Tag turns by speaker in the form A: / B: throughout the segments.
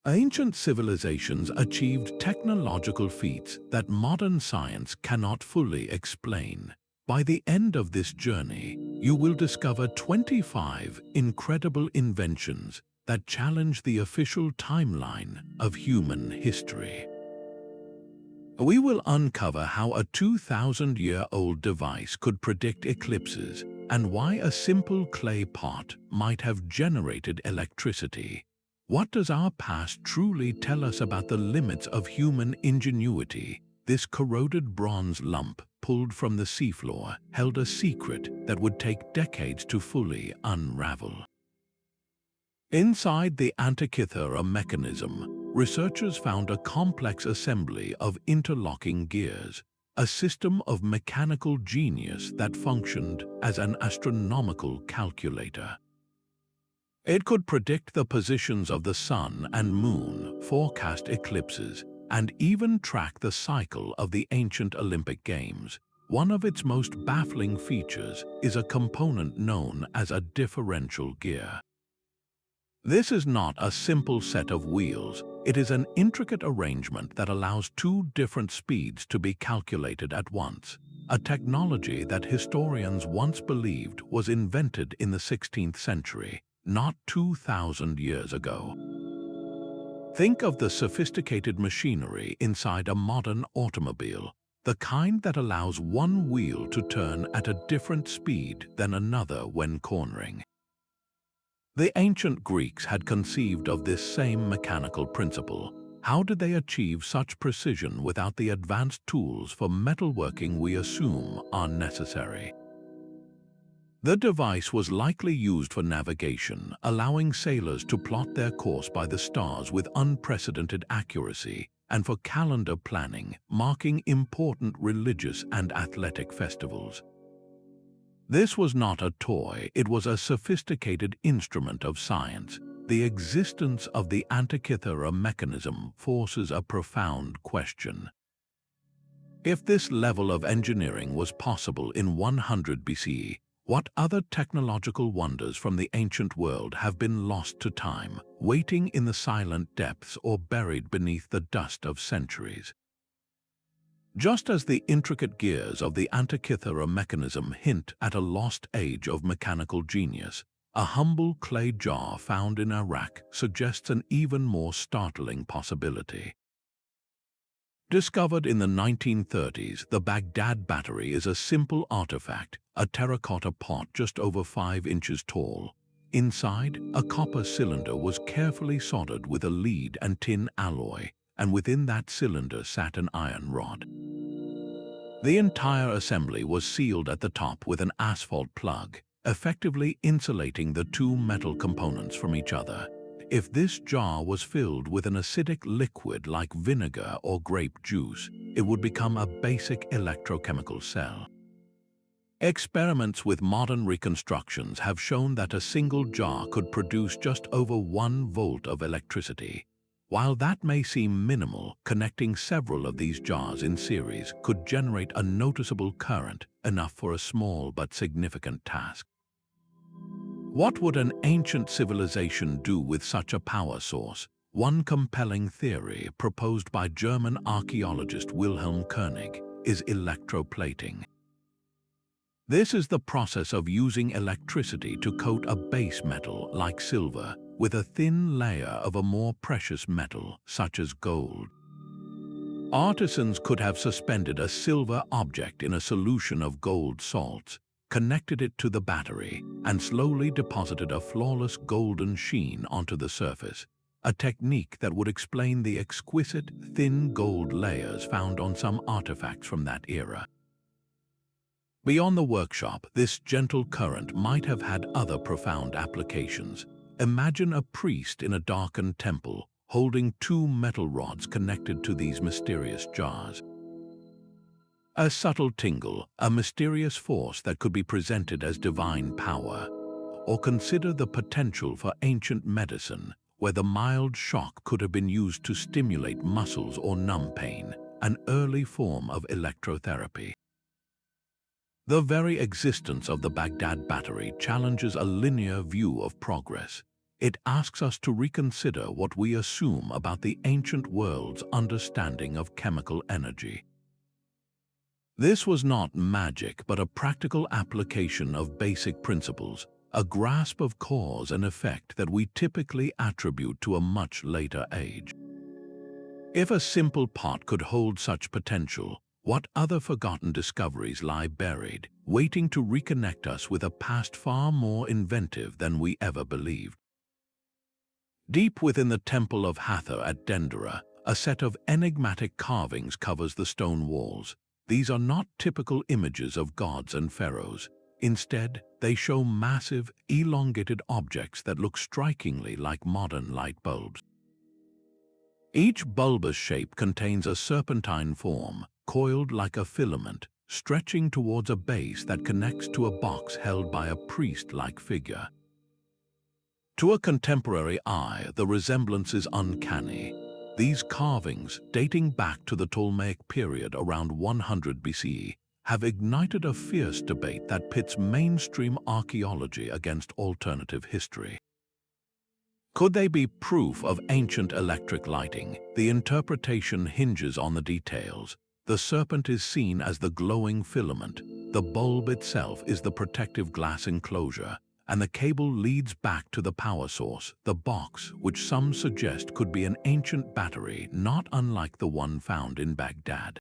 A: Ancient civilizations achieved technological feats that modern science cannot fully explain. By the end of this journey, you will discover 25 incredible inventions that challenge the official timeline of human history. We will uncover how a 2,000-year-old device could predict eclipses and why a simple clay pot might have generated electricity. What does our past truly tell us about the limits of human ingenuity? This corroded bronze lump pulled from the seafloor held a secret that would take decades to fully unravel. Inside the Antikythera Mechanism, researchers found a complex assembly of interlocking gears, a system of mechanical genius that functioned as an astronomical calculator. It could predict the positions of the sun and moon, forecast eclipses, and even track the cycle of the ancient Olympic Games. One of its most baffling features is a component known as a differential gear. This is not a simple set of wheels. It is an intricate arrangement that allows two different speeds to be calculated at once, a technology that historians once believed was invented in the 16th century, not 2,000 years ago. Think of the sophisticated machinery inside a modern automobile, the kind that allows one wheel to turn at a different speed than another when cornering. The ancient Greeks had conceived of this same mechanical principle. How did they achieve such precision without the advanced tools for metalworking we assume are necessary? The device was likely used for navigation, allowing sailors to plot their course by the stars with unprecedented accuracy, and for calendar planning, marking important religious and athletic festivals. This was not a toy, it was a sophisticated instrument of science. The existence of the Antikythera mechanism forces a profound question. If this level of engineering was possible in 100 BCE, what other technological wonders from the ancient world have been lost to time, waiting in the silent depths or buried beneath the dust of centuries? Just as the intricate gears of the Antikythera mechanism hint at a lost age of mechanical genius, a humble clay jar found in Iraq suggests an even more startling possibility. Discovered in the 1930s, the Baghdad Battery is a simple artifact, a terracotta pot just over 5 inches tall. Inside, a copper cylinder was carefully soldered with a lead and tin alloy, and within that cylinder sat an iron rod. The entire assembly was sealed at the top with an asphalt plug, effectively insulating the two metal components from each other. If this jar was filled with an acidic liquid like vinegar or grape juice, it would become a basic electrochemical cell. Experiments with modern reconstructions have shown that a single jar could produce just over 1 volt of electricity. While that may seem minimal, connecting several of these jars in series could generate a noticeable current, enough for a small but significant task. What would an ancient civilization do with such a power source? One compelling theory proposed by German archaeologist Wilhelm Koenig is electroplating. This is the process of using electricity to coat a base metal like silver with a thin layer of a more precious metal, such as gold. Artisans could have suspended a silver object in a solution of gold salts, connected it to the battery, and slowly deposited a flawless golden sheen onto the surface, a technique that would explain the exquisite, thin gold layers found on some artifacts from that era. Beyond the workshop, this gentle current might have had other profound applications. Imagine a priest in a darkened temple holding 2 metal rods connected to these mysterious jars. A subtle tingle, a mysterious force that could be presented as divine power. Or consider the potential for ancient medicine, where the mild shock could have been used to stimulate muscles or numb pain, an early form of electrotherapy. The very existence of the Baghdad Battery challenges a linear view of progress. it asks us to reconsider what we assume about the ancient world's understanding of chemical energy. This was not magic, but a practical application of basic principles, a grasp of cause and effect that we typically attribute to a much later age. If a simple pot could hold such potential, what other forgotten discoveries lie buried, waiting to reconnect us with a past far more inventive than we ever believed? Deep within the Temple of Hathor at Dendera, a set of enigmatic carvings covers the stone walls. These are not typical images of gods and pharaohs. Instead, they show massive, elongated objects that look strikingly like modern light bulbs. Each bulbous shape contains a serpentine form, coiled like a filament, stretching towards a base that connects to a box held by a priest-like figure. To a contemporary eye, the resemblance is uncanny. These carvings, dating back to the Ptolemaic period around 100 BCE, have ignited a fierce debate that pits mainstream archaeology against alternative history. Could they be proof of ancient electric lighting? The interpretation hinges on the details. The serpent is seen as the glowing filament, the bulb itself is the protective glass enclosure, and the cable leads back to the power source, the box, which some suggest could be an ancient battery not unlike the one found in Baghdad.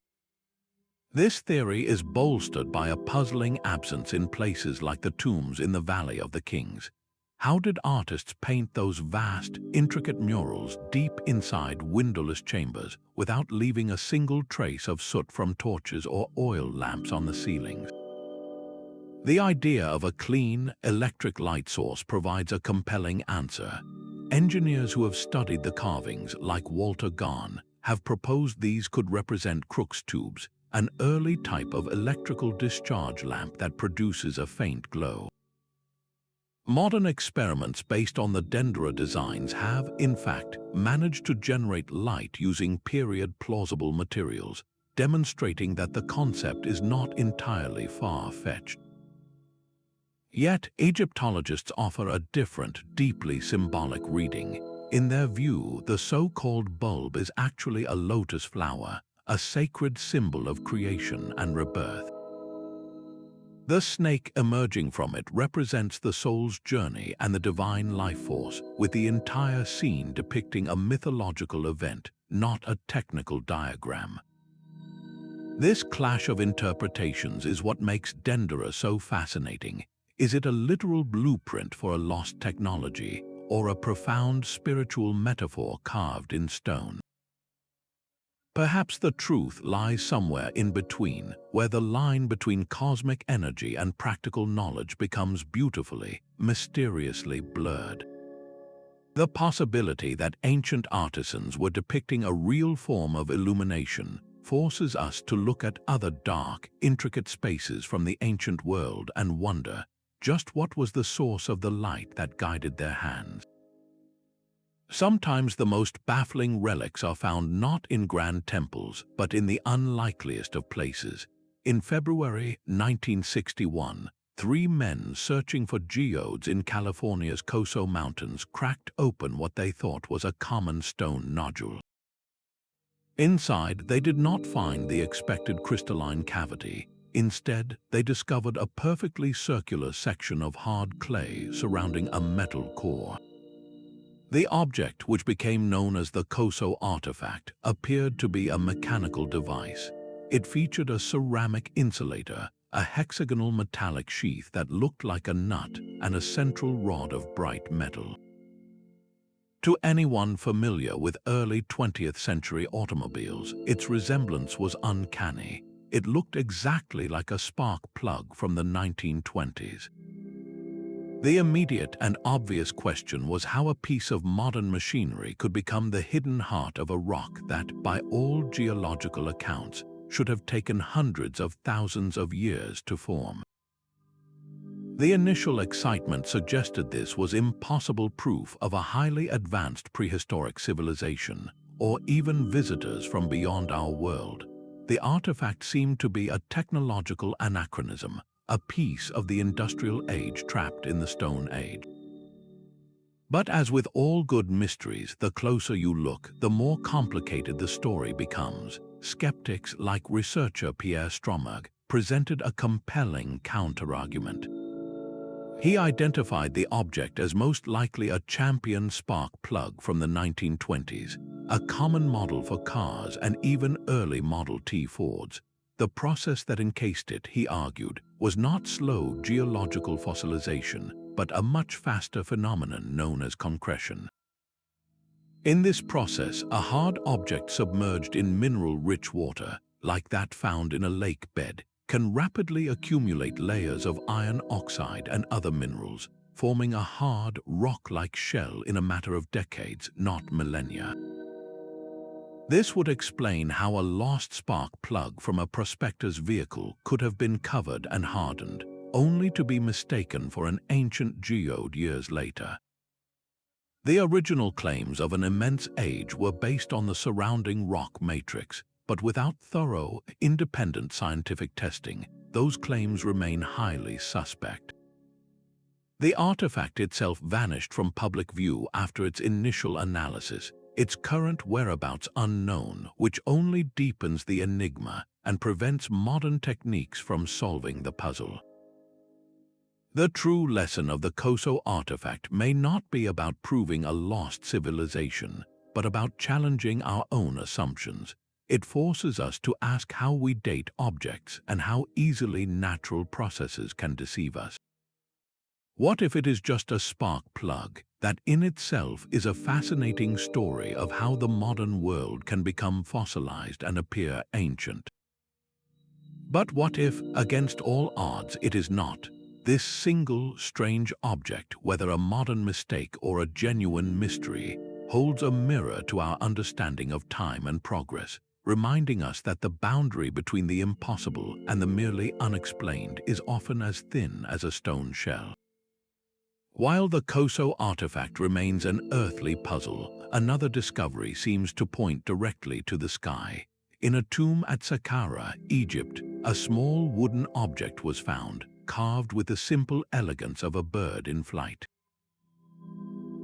A: This theory is bolstered by a puzzling absence in places like the tombs in the Valley of the Kings. How did artists paint those vast, intricate murals deep inside windowless chambers without leaving a single trace of soot from torches or oil lamps on the ceilings? The idea of a clean, electric light source provides a compelling answer. Engineers who have studied the carvings, like Walter Gahn, have proposed these could represent Crookes tubes, an early type of electrical discharge lamp that produces a faint glow. Modern experiments based on the Dendera designs have, in fact, managed to generate light using period plausible materials, demonstrating that the concept is not entirely far-fetched. Yet, Egyptologists offer a different, deeply symbolic reading. In their view, the so-called bulb is actually a lotus flower, a sacred symbol of creation and rebirth. The snake emerging from it represents the soul's journey and the divine life force, with the entire scene depicting a mythological event, not a technical diagram. This clash of interpretations is what makes Dendera so fascinating. Is it a literal blueprint for a lost technology, or a profound spiritual metaphor carved in stone? Perhaps the truth lies somewhere in between, where the line between cosmic energy and practical knowledge becomes beautifully, mysteriously blurred. The possibility that ancient artisans were depicting a real form of illumination forces us to look at other dark, intricate spaces from the ancient world and wonder just what was the source of the light that guided their hands. Sometimes the most baffling relics are found not in grand temples, but in the unlikeliest of places. In February 1961, 3 men searching for geodes in California's Coso Mountains cracked open what they thought was a common stone nodule. Inside, they did not find the expected crystalline cavity. Instead, they discovered a perfectly circular section of hard clay surrounding a metal core. The object, which became known as the Coso Artifact, appeared to be a mechanical device. It featured a ceramic insulator, a hexagonal metallic sheath that looked like a nut, and a central rod of bright metal. To anyone familiar with early 20th century automobiles, its resemblance was uncanny. It looked exactly like a spark plug from the 1920s. The immediate and obvious question was how a piece of modern machinery could become the hidden heart of a rock that, by all geological accounts, should have taken hundreds of thousands of years to form. The initial excitement suggested this was impossible proof of a highly advanced prehistoric civilization, or even visitors from beyond our world. The artifact seemed to be a technological anachronism, a piece of the industrial age trapped in the Stone Age. But as with all good mysteries, the closer you look, the more complicated the story becomes. Skeptics like researcher Pierre Stromberg presented a compelling counter-argument. He identified the object as most likely a champion spark plug from the 1920s, a common model for cars and even early Model T Fords. The process that encased it, he argued, was not slow geological fossilization, but a much faster phenomenon known as concretion. In this process, a hard object submerged in mineral-rich water, like that found in a lake bed, can rapidly accumulate layers of iron oxide and other minerals, forming a hard, rock-like shell in a matter of decades, not millennia. This would explain how a lost spark plug from a prospector's vehicle could have been covered and hardened, only to be mistaken for an ancient geode years later. The original claims of an immense age were based on the surrounding rock matrix, but without thorough, independent scientific testing, those claims remain highly suspect. The artifact itself vanished from public view after its initial analysis, its current whereabouts unknown, which only deepens the enigma and prevents modern techniques from solving the puzzle. The true lesson of the Coso artifact may not be about proving a lost civilization, but about challenging our own assumptions. It forces us to ask how we date objects and how easily natural processes can deceive us. What if it is just a spark plug that in itself is a fascinating story of how the modern world can become fossilized and appear ancient? But what if, against all odds, it is not? This single, strange object, whether a modern mistake or a genuine mystery, holds a mirror to our understanding of time and progress, reminding us that the boundary between the impossible and the merely unexplained is often as thin as a stone shell. While the Coso artifact remains an earthly puzzle, another discovery seems to point directly to the sky. In a tomb at Saqqara, Egypt, a small wooden object was found, carved with the simple elegance of a bird in flight.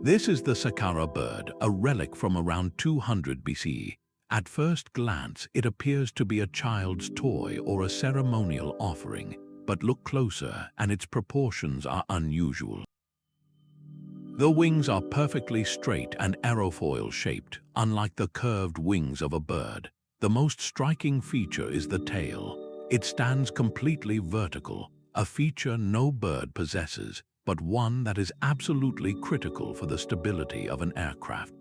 A: This is the Saqqara Bird, a relic from around 200 BC. At first glance, it appears to be a child's toy or a ceremonial offering, but look closer and its proportions are unusual. The wings are perfectly straight and aerofoil-shaped, unlike the curved wings of a bird. The most striking feature is the tail. It stands completely vertical, a feature no bird possesses, but one that is absolutely critical for the stability of an aircraft.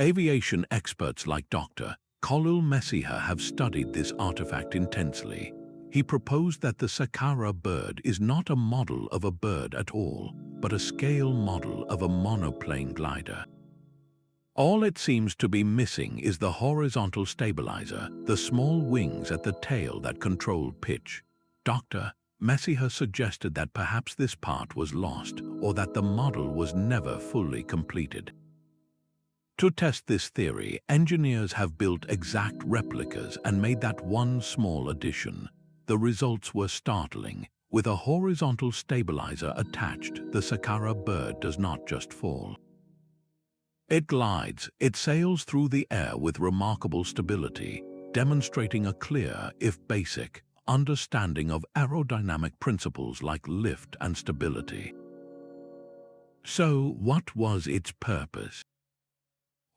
A: Aviation experts like Dr. Khalil Messiha have studied this artifact intensely. He proposed that the Saqqara Bird is not a model of a bird at all, but a scale model of a monoplane glider. All it seems to be missing is the horizontal stabilizer, the small wings at the tail that control pitch. Dr. Messiha suggested that perhaps this part was lost or that the model was never fully completed. To test this theory, engineers have built exact replicas and made that one small addition. The results were startling. With a horizontal stabilizer attached, the Saqqara Bird does not just fall. It glides, it sails through the air with remarkable stability, demonstrating a clear, if basic, understanding of aerodynamic principles like lift and stability. So, what was its purpose?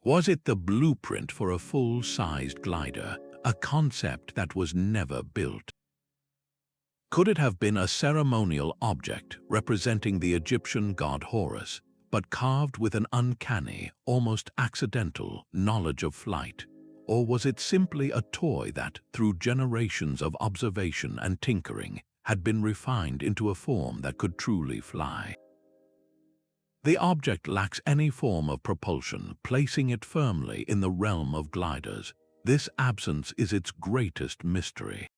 A: Was it the blueprint for a full-sized glider, a concept that was never built? Could it have been a ceremonial object representing the Egyptian god Horus, but carved with an uncanny, almost accidental knowledge of flight? Or was it simply a toy that, through generations of observation and tinkering, had been refined into a form that could truly fly? The object lacks any form of propulsion, placing it firmly in the realm of gliders. This absence is its greatest mystery.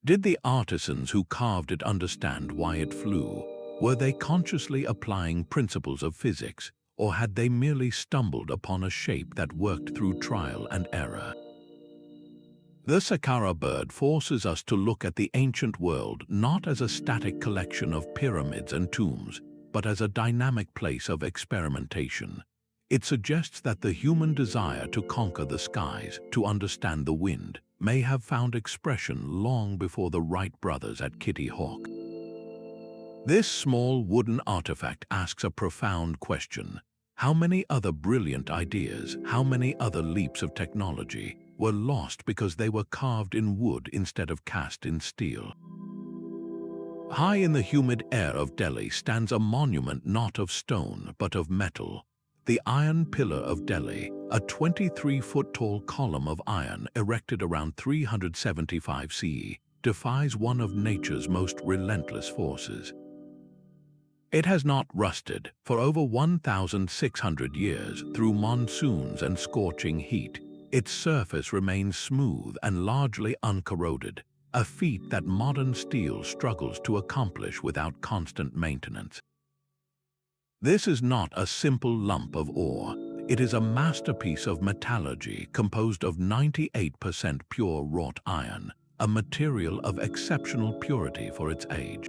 A: Did the artisans who carved it understand why it flew? Were they consciously applying principles of physics, or had they merely stumbled upon a shape that worked through trial and error? The Saqqara Bird forces us to look at the ancient world not as a static collection of pyramids and tombs, but as a dynamic place of experimentation. It suggests that the human desire to conquer the skies, to understand the wind, may have found expression long before the Wright brothers at Kitty Hawk. This small wooden artifact asks a profound question. How many other brilliant ideas, how many other leaps of technology were lost because they were carved in wood instead of cast in steel? High in the humid air of Delhi stands a monument not of stone but of metal. The Iron Pillar of Delhi, a 23-foot-tall column of iron erected around 375 CE, defies one of nature's most relentless forces. It has not rusted for over 1,600 years through monsoons and scorching heat. Its surface remains smooth and largely uncorroded, a feat that modern steel struggles to accomplish without constant maintenance. This is not a simple lump of ore. It is a masterpiece of metallurgy composed of 98% pure wrought iron, a material of exceptional purity for its age.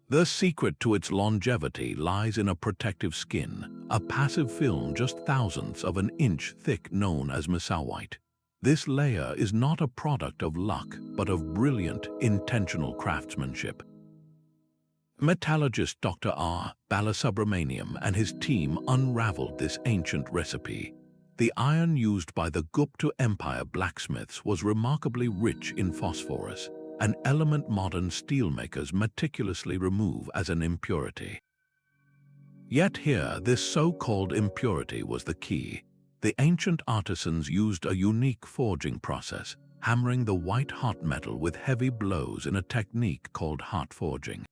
A: The secret to its longevity lies in a protective skin, a passive film just thousandths of an inch thick known as mesowite. This layer is not a product of luck, but of brilliant, intentional craftsmanship. Metallurgist Dr. R. Balasubramaniam and his team unraveled this ancient recipe. The iron used by the Gupta Empire blacksmiths was remarkably rich in phosphorus, an element modern steelmakers meticulously remove as an impurity. Yet here, this so-called impurity was the key. The ancient artisans used a unique forging process, hammering the white hot metal with heavy blows in a technique called hot forging.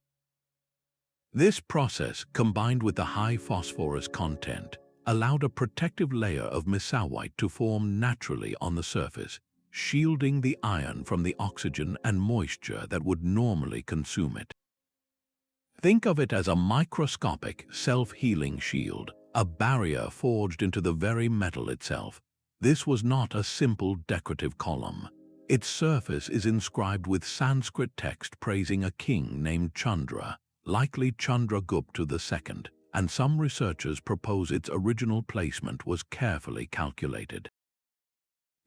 A: This process, combined with the high phosphorus content, allowed a protective layer of mesowite to form naturally on the surface, shielding the iron from the oxygen and moisture that would normally consume it. Think of it as a microscopic, self-healing shield, a barrier forged into the very metal itself. This was not a simple decorative column. Its surface is inscribed with Sanskrit text praising a king named Chandra, likely Chandragupta II, and some researchers propose its original placement was carefully calculated.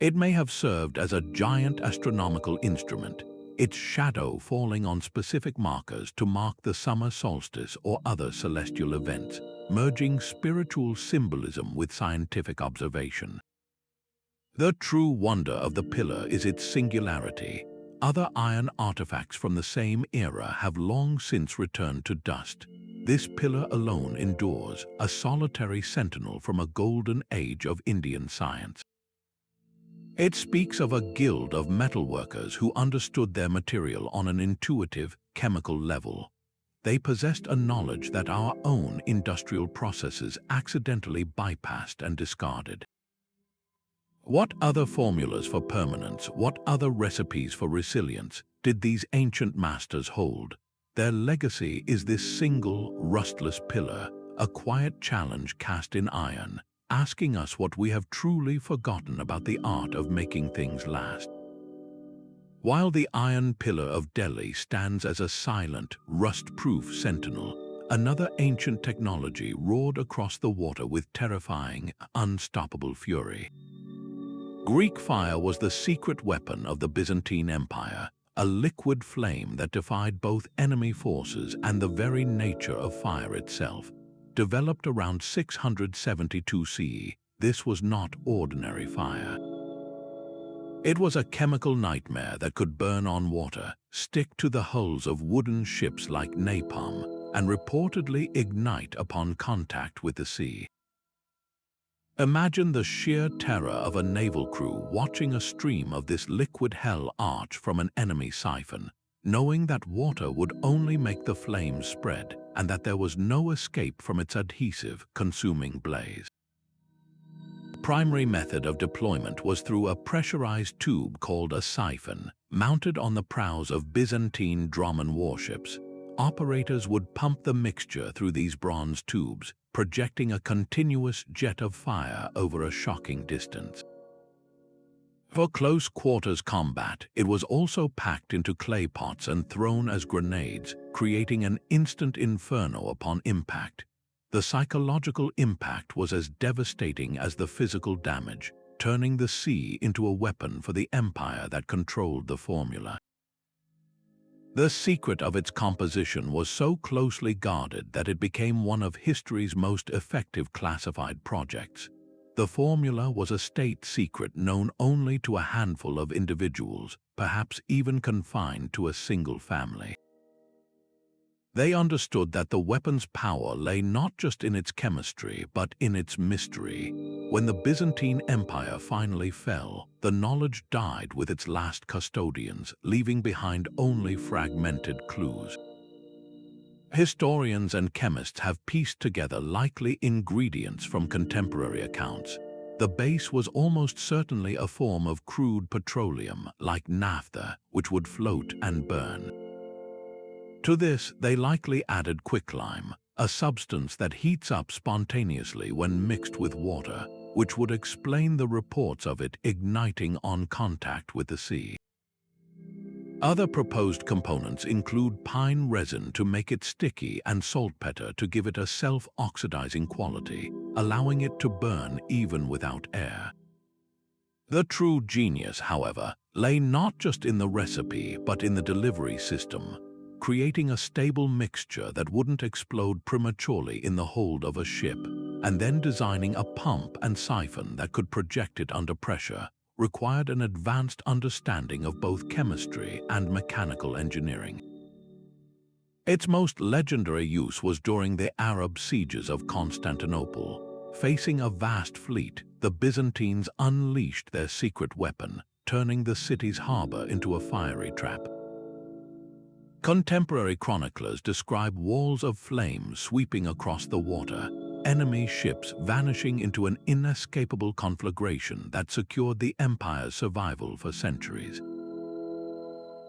A: It may have served as a giant astronomical instrument, its shadow falling on specific markers to mark the summer solstice or other celestial events, merging spiritual symbolism with scientific observation. The true wonder of the pillar is its singularity. Other iron artifacts from the same era have long since returned to dust. This pillar alone endures, a solitary sentinel from a golden age of Indian science. It speaks of a guild of metalworkers who understood their material on an intuitive, chemical level. They possessed a knowledge that our own industrial processes accidentally bypassed and discarded. What other formulas for permanence, what other recipes for resilience did these ancient masters hold? Their legacy is this single, rustless pillar, a quiet challenge cast in iron, asking us what we have truly forgotten about the art of making things last. While the Iron Pillar of Delhi stands as a silent, rust-proof sentinel, another ancient technology roared across the water with terrifying, unstoppable fury. Greek fire was the secret weapon of the Byzantine Empire, a liquid flame that defied both enemy forces and the very nature of fire itself. Developed around 672 CE, this was not ordinary fire. It was a chemical nightmare that could burn on water, stick to the hulls of wooden ships like napalm, and reportedly ignite upon contact with the sea. Imagine the sheer terror of a naval crew watching a stream of this liquid hell arch from an enemy siphon, knowing that water would only make the flames spread and that there was no escape from its adhesive, consuming blaze. The primary method of deployment was through a pressurized tube called a siphon, mounted on the prows of Byzantine dromon warships. Operators would pump the mixture through these bronze tubes, projecting a continuous jet of fire over a shocking distance. For close quarters combat, it was also packed into clay pots and thrown as grenades, creating an instant inferno upon impact. The psychological impact was as devastating as the physical damage, turning the sea into a weapon for the empire that controlled the formula. The secret of its composition was so closely guarded that it became one of history's most effective classified projects. The formula was a state secret known only to a handful of individuals, perhaps even confined to a single family. They understood that the weapon's power lay not just in its chemistry, but in its mystery. When the Byzantine Empire finally fell, the knowledge died with its last custodians, leaving behind only fragmented clues. Historians and chemists have pieced together likely ingredients from contemporary accounts. The base was almost certainly a form of crude petroleum, like naphtha, which would float and burn. To this, they likely added quicklime, a substance that heats up spontaneously when mixed with water, which would explain the reports of it igniting on contact with the sea. Other proposed components include pine resin to make it sticky and saltpeter to give it a self-oxidizing quality, allowing it to burn even without air. The true genius, however, lay not just in the recipe but in the delivery system, creating a stable mixture that wouldn't explode prematurely in the hold of a ship, and then designing a pump and siphon that could project it under pressure, required an advanced understanding of both chemistry and mechanical engineering. Its most legendary use was during the Arab sieges of Constantinople. Facing a vast fleet, the Byzantines unleashed their secret weapon, turning the city's harbor into a fiery trap. Contemporary chroniclers describe walls of flame sweeping across the water, enemy ships vanishing into an inescapable conflagration that secured the empire's survival for centuries.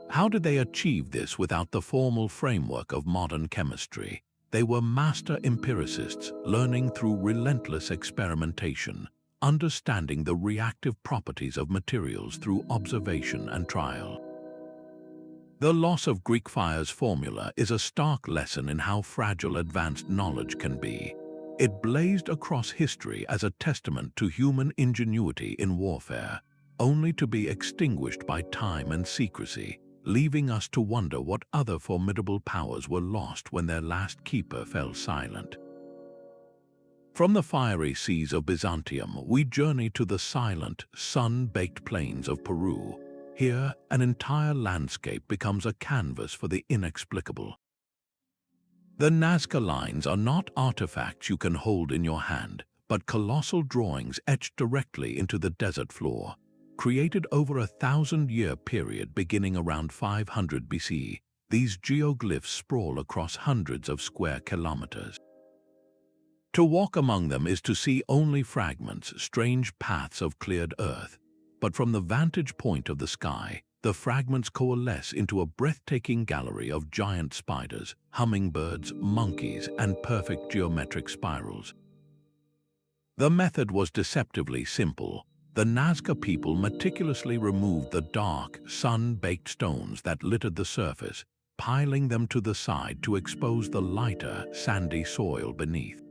A: How did they achieve this without the formal framework of modern chemistry? They were master empiricists, learning through relentless experimentation, understanding the reactive properties of materials through observation and trial. The loss of Greek fire's formula is a stark lesson in how fragile advanced knowledge can be. It blazed across history as a testament to human ingenuity in warfare, only to be extinguished by time and secrecy, leaving us to wonder what other formidable powers were lost when their last keeper fell silent. From the fiery seas of Byzantium, we journey to the silent, sun-baked plains of Peru. Here, an entire landscape becomes a canvas for the inexplicable. The Nazca Lines are not artifacts you can hold in your hand, but colossal drawings etched directly into the desert floor. Created over a 1,000-year period beginning around 500 BC, these geoglyphs sprawl across hundreds of square kilometers. To walk among them is to see only fragments, strange paths of cleared earth. But from the vantage point of the sky, the fragments coalesce into a breathtaking gallery of giant spiders, hummingbirds, monkeys, and perfect geometric spirals. The method was deceptively simple. The Nazca people meticulously removed the dark, sun-baked stones that littered the surface, piling them to the side to expose the lighter, sandy soil beneath.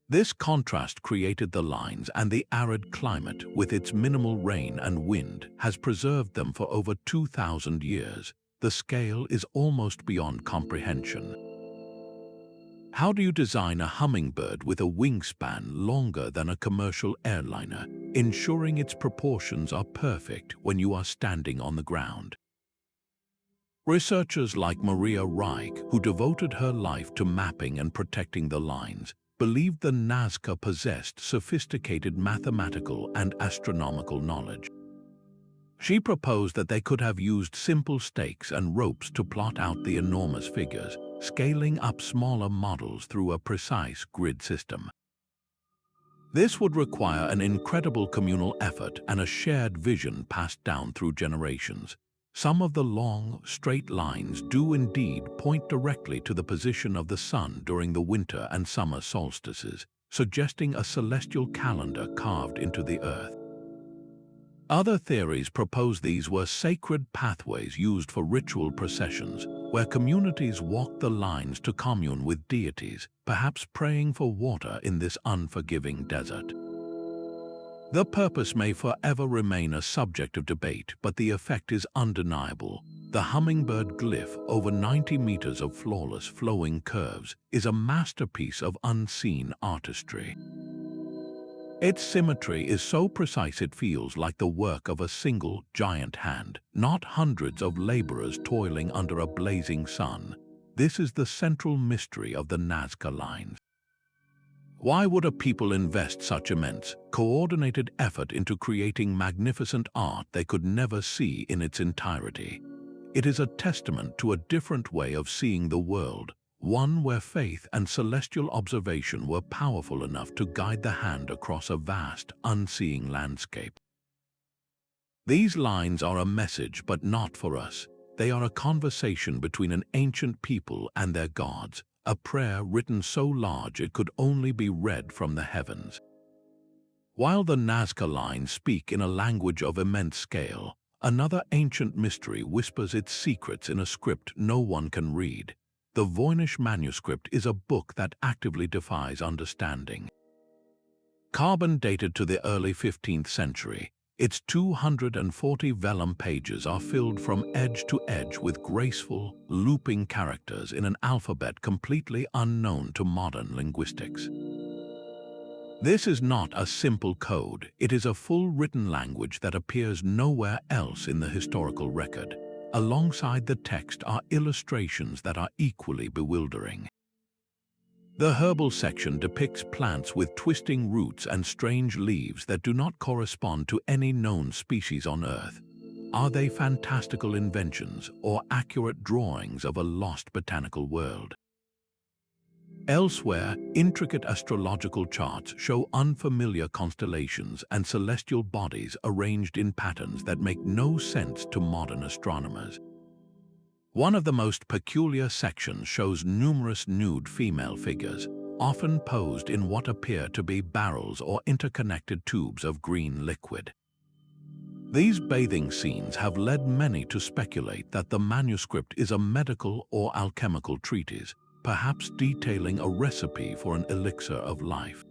A: This contrast created the lines, and the arid climate, with its minimal rain and wind, has preserved them for over 2,000 years. The scale is almost beyond comprehension. How do you design a hummingbird with a wingspan longer than a commercial airliner, ensuring its proportions are perfect when you are standing on the ground? Researchers like Piri Reis, who devoted her life to mapping and protecting the lines, believed the Nazca possessed sophisticated mathematical and astronomical knowledge. She proposed that they could have used simple stakes and ropes to plot out the enormous figures, scaling up smaller models through a precise grid system. This would require an incredible communal effort and a shared vision passed down through generations. Some of the long, straight lines do indeed point directly to the position of the sun during the winter and summer solstices, suggesting a celestial calendar carved into the earth. Other theories propose these were sacred pathways used for ritual processions, where communities walked the lines to commune with deities, perhaps praying for water in this unforgiving desert. The purpose may forever remain a subject of debate, but the effect is undeniable. The hummingbird glyph, over 90 meters of flawless flowing curves, is a masterpiece of unseen artistry. Its symmetry is so precise it feels like the work of a single giant hand, not hundreds of laborers toiling under a blazing sun. This is the central mystery of the Nazca Lines. Why would a people invest such immense, coordinated effort into creating magnificent art they could never see in its entirety? It is a testament to a different way of seeing the world, one where faith and celestial observation were powerful enough to guide the hand across a vast, unseeing landscape. These lines are a message, but not for us. They are a conversation between an ancient people and their gods, a prayer written so large it could only be read from the heavens. While the Nazca Lines speak in a language of immense scale, another ancient mystery whispers its secrets in a script no one can read. The Voynich Manuscript is a book that actively defies understanding. Carbon dated to the early 15th century, its 240 vellum pages are filled from edge to edge with graceful, looping characters in an alphabet completely unknown to modern linguistics. This is not a simple code, it is a full written language that appears nowhere else in the historical record. Alongside the text are illustrations that are equally bewildering. The herbal section depicts plants with twisting roots and strange leaves that do not correspond to any known species on Earth. Are they fantastical inventions or accurate drawings of a lost botanical world? Elsewhere, intricate astrological charts show unfamiliar constellations and celestial bodies arranged in patterns that make no sense to modern astronomers. One of the most peculiar sections shows numerous nude female figures, often posed in what appear to be barrels or interconnected tubes of green liquid. These bathing scenes have led many to speculate that the manuscript is a medical or alchemical treatise, perhaps detailing a recipe for an elixir of life.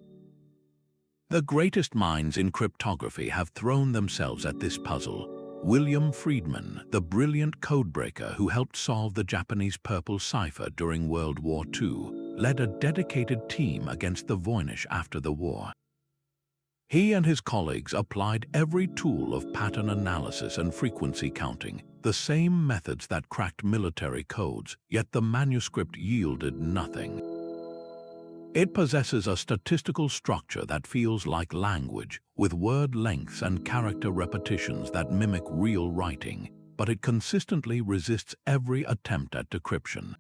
A: The greatest minds in cryptography have thrown themselves at this puzzle. William Friedman, the brilliant codebreaker who helped solve the Japanese purple cipher during World War II, led a dedicated team against the Voynich after the war. He and his colleagues applied every tool of pattern analysis and frequency counting, the same methods that cracked military codes, yet the manuscript yielded nothing. It possesses a statistical structure that feels like language, with word lengths and character repetitions that mimic real writing, but it consistently resists every attempt at decryption.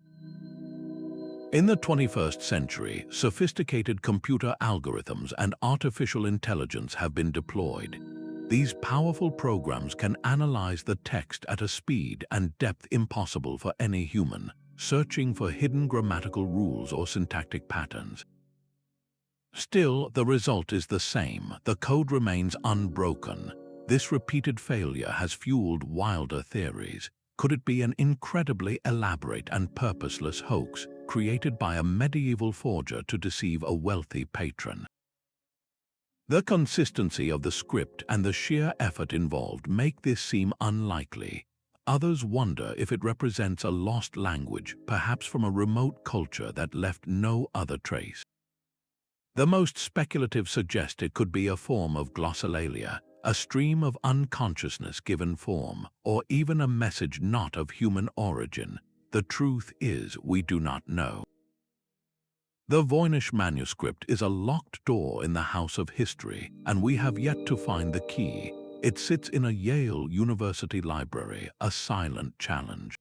A: In the 21st century, sophisticated computer algorithms and artificial intelligence have been deployed. These powerful programs can analyze the text at a speed and depth impossible for any human, searching for hidden grammatical rules or syntactic patterns. Still, the result is the same. The code remains unbroken. This repeated failure has fueled wilder theories. Could it be an incredibly elaborate and purposeless hoax created by a medieval forger to deceive a wealthy patron? The consistency of the script and the sheer effort involved make this seem unlikely. Others wonder if it represents a lost language, perhaps from a remote culture that left no other trace. The most speculative suggest it could be a form of glossolalia, a stream of unconsciousness given form, or even a message not of human origin. The truth is, we do not know. The Voynich Manuscript is a locked door in the house of history, and we have yet to find the key. It sits in a Yale University library, a silent challenge.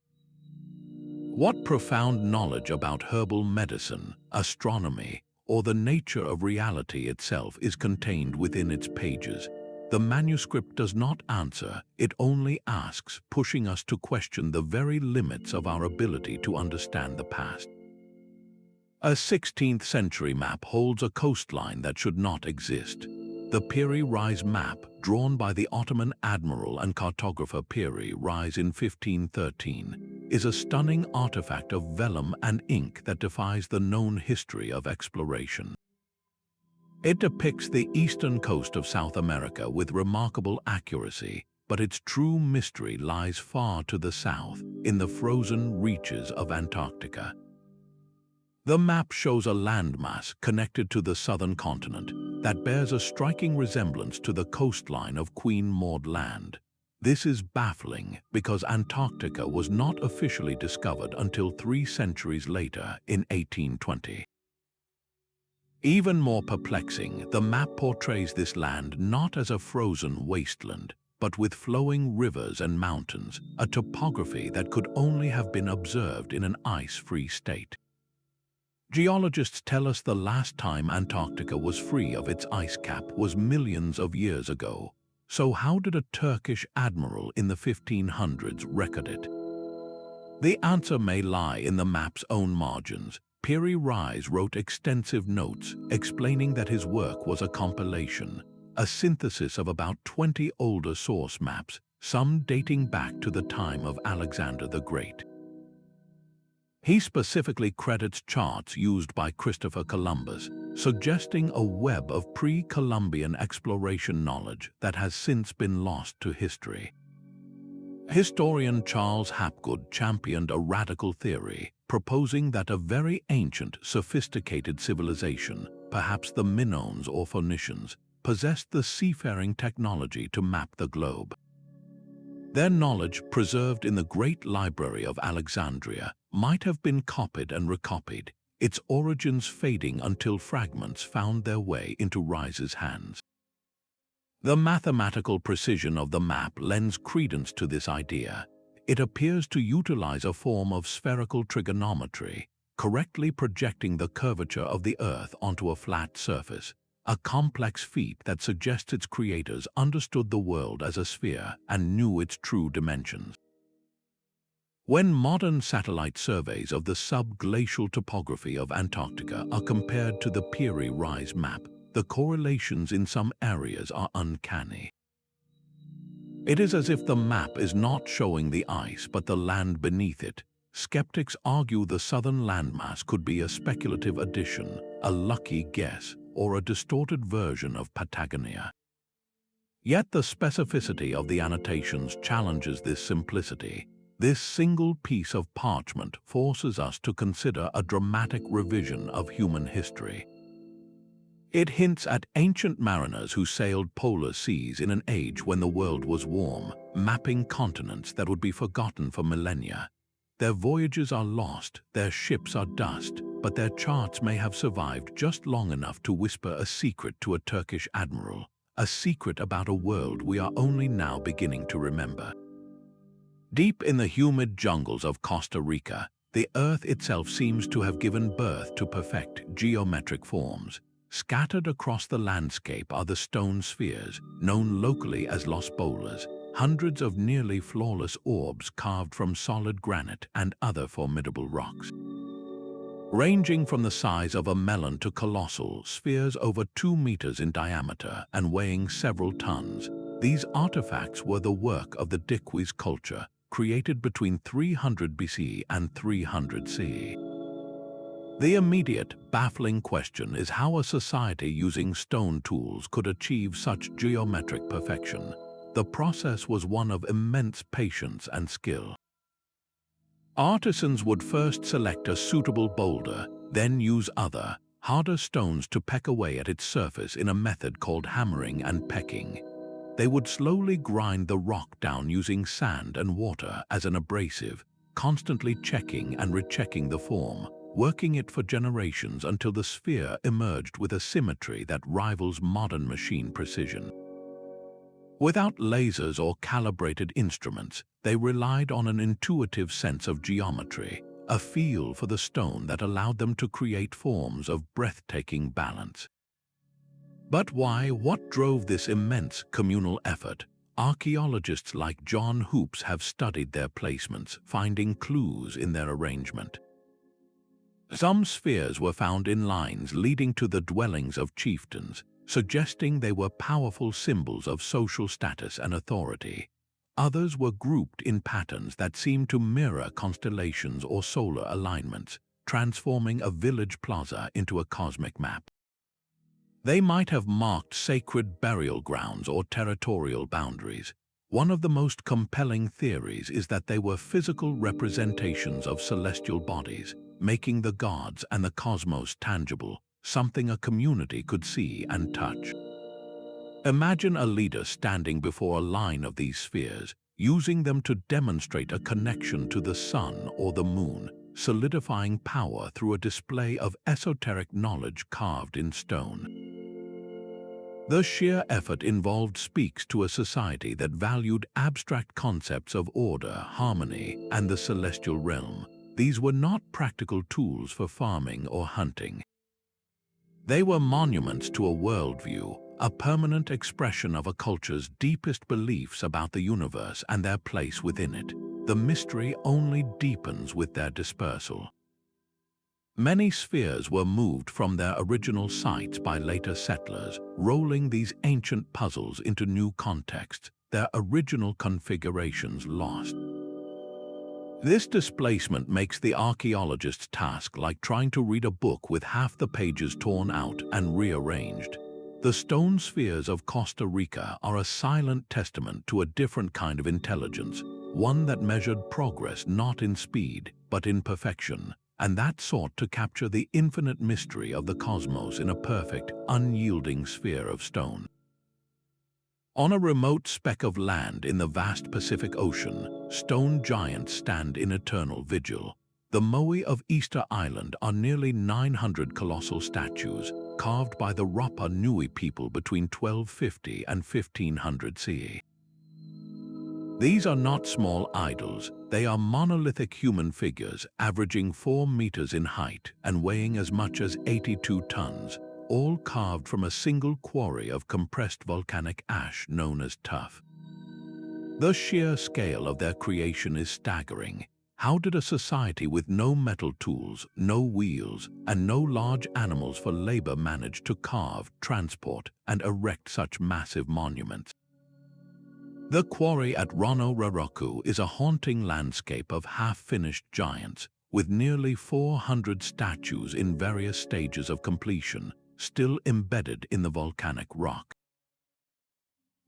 A: What profound knowledge about herbal medicine, astronomy, or the nature of reality itself is contained within its pages? The manuscript does not answer, it only asks, pushing us to question the very limits of our ability to understand the past. A 16th century map holds a coastline that should not exist. The Piri Reis Map, drawn by the Ottoman admiral and cartographer Piri Reis in 1513, is a stunning artifact of vellum and ink that defies the known history of exploration. It depicts the eastern coast of South America with remarkable accuracy, but its true mystery lies far to the south, in the frozen reaches of Antarctica. The map shows a landmass connected to the southern continent that bears a striking resemblance to the coastline of Queen Maud Land. This is baffling because Antarctica was not officially discovered until 3 centuries later in 1820. Even more perplexing, the map portrays this land not as a frozen wasteland, but with flowing rivers and mountains, a topography that could only have been observed in an ice-free state. Geologists tell us the last time Antarctica was free of its ice cap was millions of years ago. So how did a Turkish admiral in the 1500s record it? The answer may lie in the map's own margins. Piri Reis wrote extensive notes explaining that his work was a compilation, a synthesis of about 20 older source maps, some dating back to the time of Alexander the Great. He specifically credits charts used by Christopher Columbus, suggesting a web of pre-Columbian exploration knowledge that has since been lost to history. Historian Charles Hapgood championed a radical theory, proposing that a very ancient, sophisticated civilization, perhaps the Minoans or Phoenicians, possessed the seafaring technology to map the globe. Their knowledge, preserved in the Great Library of Alexandria, might have been copied and recopied, its origins fading until fragments found their way into Reis's hands. The mathematical precision of the map lends credence to this idea. It appears to utilize a form of spherical trigonometry, correctly projecting the curvature of the Earth onto a flat surface, a complex feat that suggests its creators understood the world as a sphere and knew its true dimensions. When modern satellite surveys of the subglacial topography of Antarctica are compared to the Piri Reis map, the correlations in some areas are uncanny. It is as if the map is not showing the ice but the land beneath it. Skeptics argue the southern landmass could be a speculative addition, a lucky guess, or a distorted version of Patagonia. Yet the specificity of the annotations challenges this simplicity. This single piece of parchment forces us to consider a dramatic revision of human history. It hints at ancient mariners who sailed polar seas in an age when the world was warm, mapping continents that would be forgotten for millennia. Their voyages are lost, their ships are dust, but their charts may have survived just long enough to whisper a secret to a Turkish admiral, a secret about a world we are only now beginning to remember. Deep in the humid jungles of Costa Rica, the Earth itself seems to have given birth to perfect geometric forms. Scattered across the landscape are the stone spheres, known locally as Los Bolas, hundreds of nearly flawless orbs carved from solid granite and other formidable rocks. Ranging from the size of a melon to colossal spheres over 2 meters in diameter and weighing several tons, these artifacts were the work of the Diquis culture, created between 300 BC and 300 CE. The immediate, baffling question is how a society using stone tools could achieve such geometric perfection. The process was one of immense patience and skill. Artisans would first select a suitable boulder, then use other, harder stones to peck away at its surface in a method called hammering and pecking. They would slowly grind the rock down using sand and water as an abrasive, constantly checking and rechecking the form, working it for generations until the sphere emerged with a symmetry that rivals modern machine precision. Without lasers or calibrated instruments, they relied on an intuitive sense of geometry, a feel for the stone that allowed them to create forms of breathtaking balance. But why? What drove this immense communal effort? Archaeologists like John Hoops have studied their placements, finding clues in their arrangement. Some spheres were found in lines leading to the dwellings of chieftains, suggesting they were powerful symbols of social status and authority. Others were grouped in patterns that seemed to mirror constellations or solar alignments, transforming a village plaza into a cosmic map. They might have marked sacred burial grounds or territorial boundaries. One of the most compelling theories is that they were physical representations of celestial bodies, making the gods and the cosmos tangible, something a community could see and touch. Imagine a leader standing before a line of these spheres, using them to demonstrate a connection to the sun or the moon, solidifying power through a display of esoteric knowledge carved in stone. The sheer effort involved speaks to a society that valued abstract concepts of order, harmony, and the celestial realm. These were not practical tools for farming or hunting. They were monuments to a worldview, a permanent expression of a culture's deepest beliefs about the universe and their place within it. The mystery only deepens with their dispersal. Many spheres were moved from their original sites by later settlers, rolling these ancient puzzles into new contexts, their original configurations lost. This displacement makes the archaeologist's task like trying to read a book with half the pages torn out and rearranged. The stone spheres of Costa Rica are a silent testament to a different kind of intelligence, one that measured progress not in speed, but in perfection, and that sought to capture the infinite mystery of the cosmos in a perfect, unyielding sphere of stone. On a remote speck of land in the vast Pacific Ocean, stone giants stand in eternal vigil. The Moai of Easter Island are nearly 900 colossal statues, carved by the Rapa Nui people between 1250 and 1500 CE. These are not small idols, they are monolithic human figures averaging 4 meters in height and weighing as much as 82 tons, all carved from a single quarry of compressed volcanic ash known as tuff. The sheer scale of their creation is staggering. How did a society with no metal tools, no wheels, and no large animals for labor manage to carve, transport, and erect such massive monuments? The quarry at Rono Roroku is a haunting landscape of half-finished giants, with nearly 400 statues in various stages of completion, still embedded in the volcanic rock.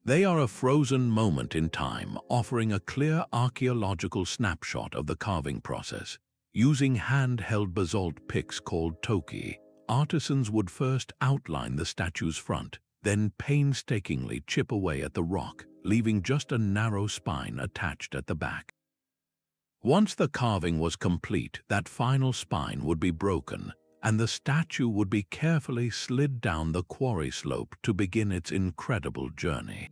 A: They are a frozen moment in time, offering a clear archaeological snapshot of the carving process. Using hand-held basalt picks called toki, artisans would first outline the statue's front, then painstakingly chip away at the rock, leaving just a narrow spine attached at the back. Once the carving was complete, that final spine would be broken, and the statue would be carefully slid down the quarry slope to begin its incredible journey.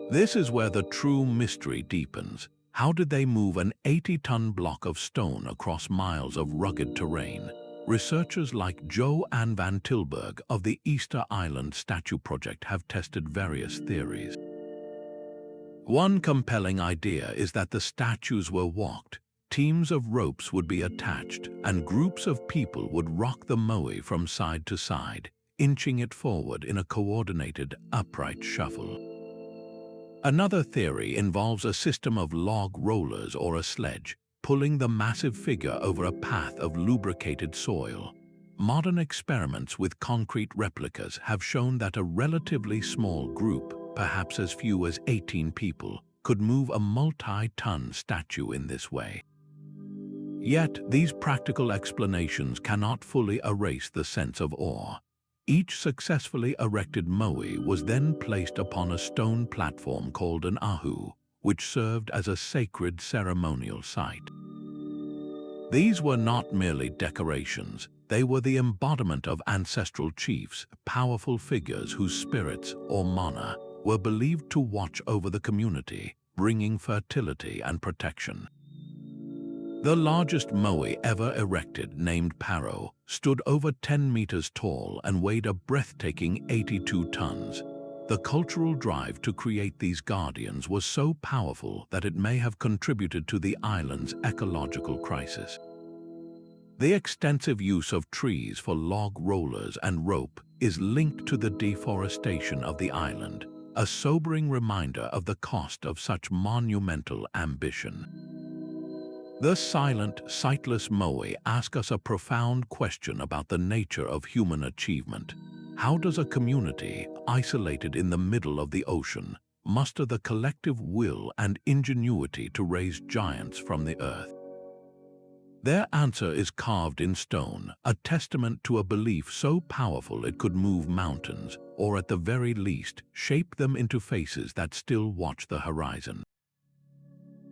A: This is where the true mystery deepens. How did they move an 80-ton block of stone across miles of rugged terrain? Researchers like Jo Ann van Tilburg of the Easter Island Statue Project have tested various theories. One compelling idea is that the statues were walked. Teams of ropes would be attached, and groups of people would rock the moai from side to side, inching it forward in a coordinated, upright shuffle. Another theory involves a system of log rollers or a sledge, pulling the massive figure over a path of lubricated soil. Modern experiments with concrete replicas have shown that a relatively small group, perhaps as few as 18 people, could move a multi-ton statue in this way. Yet, these practical explanations cannot fully erase the sense of awe. Each successfully erected moai was then placed upon a stone platform called an ahu, which served as a sacred ceremonial site. These were not merely decorations, they were the embodiment of ancestral chiefs, powerful figures whose spirits, or mana, were believed to watch over the community, bringing fertility and protection. The largest moai ever erected, named Paro, stood over 10 meters tall and weighed a breathtaking 82 tons. The cultural drive to create these guardians was so powerful that it may have contributed to the island's ecological crisis. The extensive use of trees for log rollers and rope is linked to the deforestation of the island, a sobering reminder of the cost of such monumental ambition. The silent, sightless Moai ask us a profound question about the nature of human achievement. How does a community, isolated in the middle of the ocean, muster the collective will and ingenuity to raise giants from the earth? Their answer is carved in stone, a testament to a belief so powerful it could move mountains, or at the very least, shape them into faces that still watch the horizon.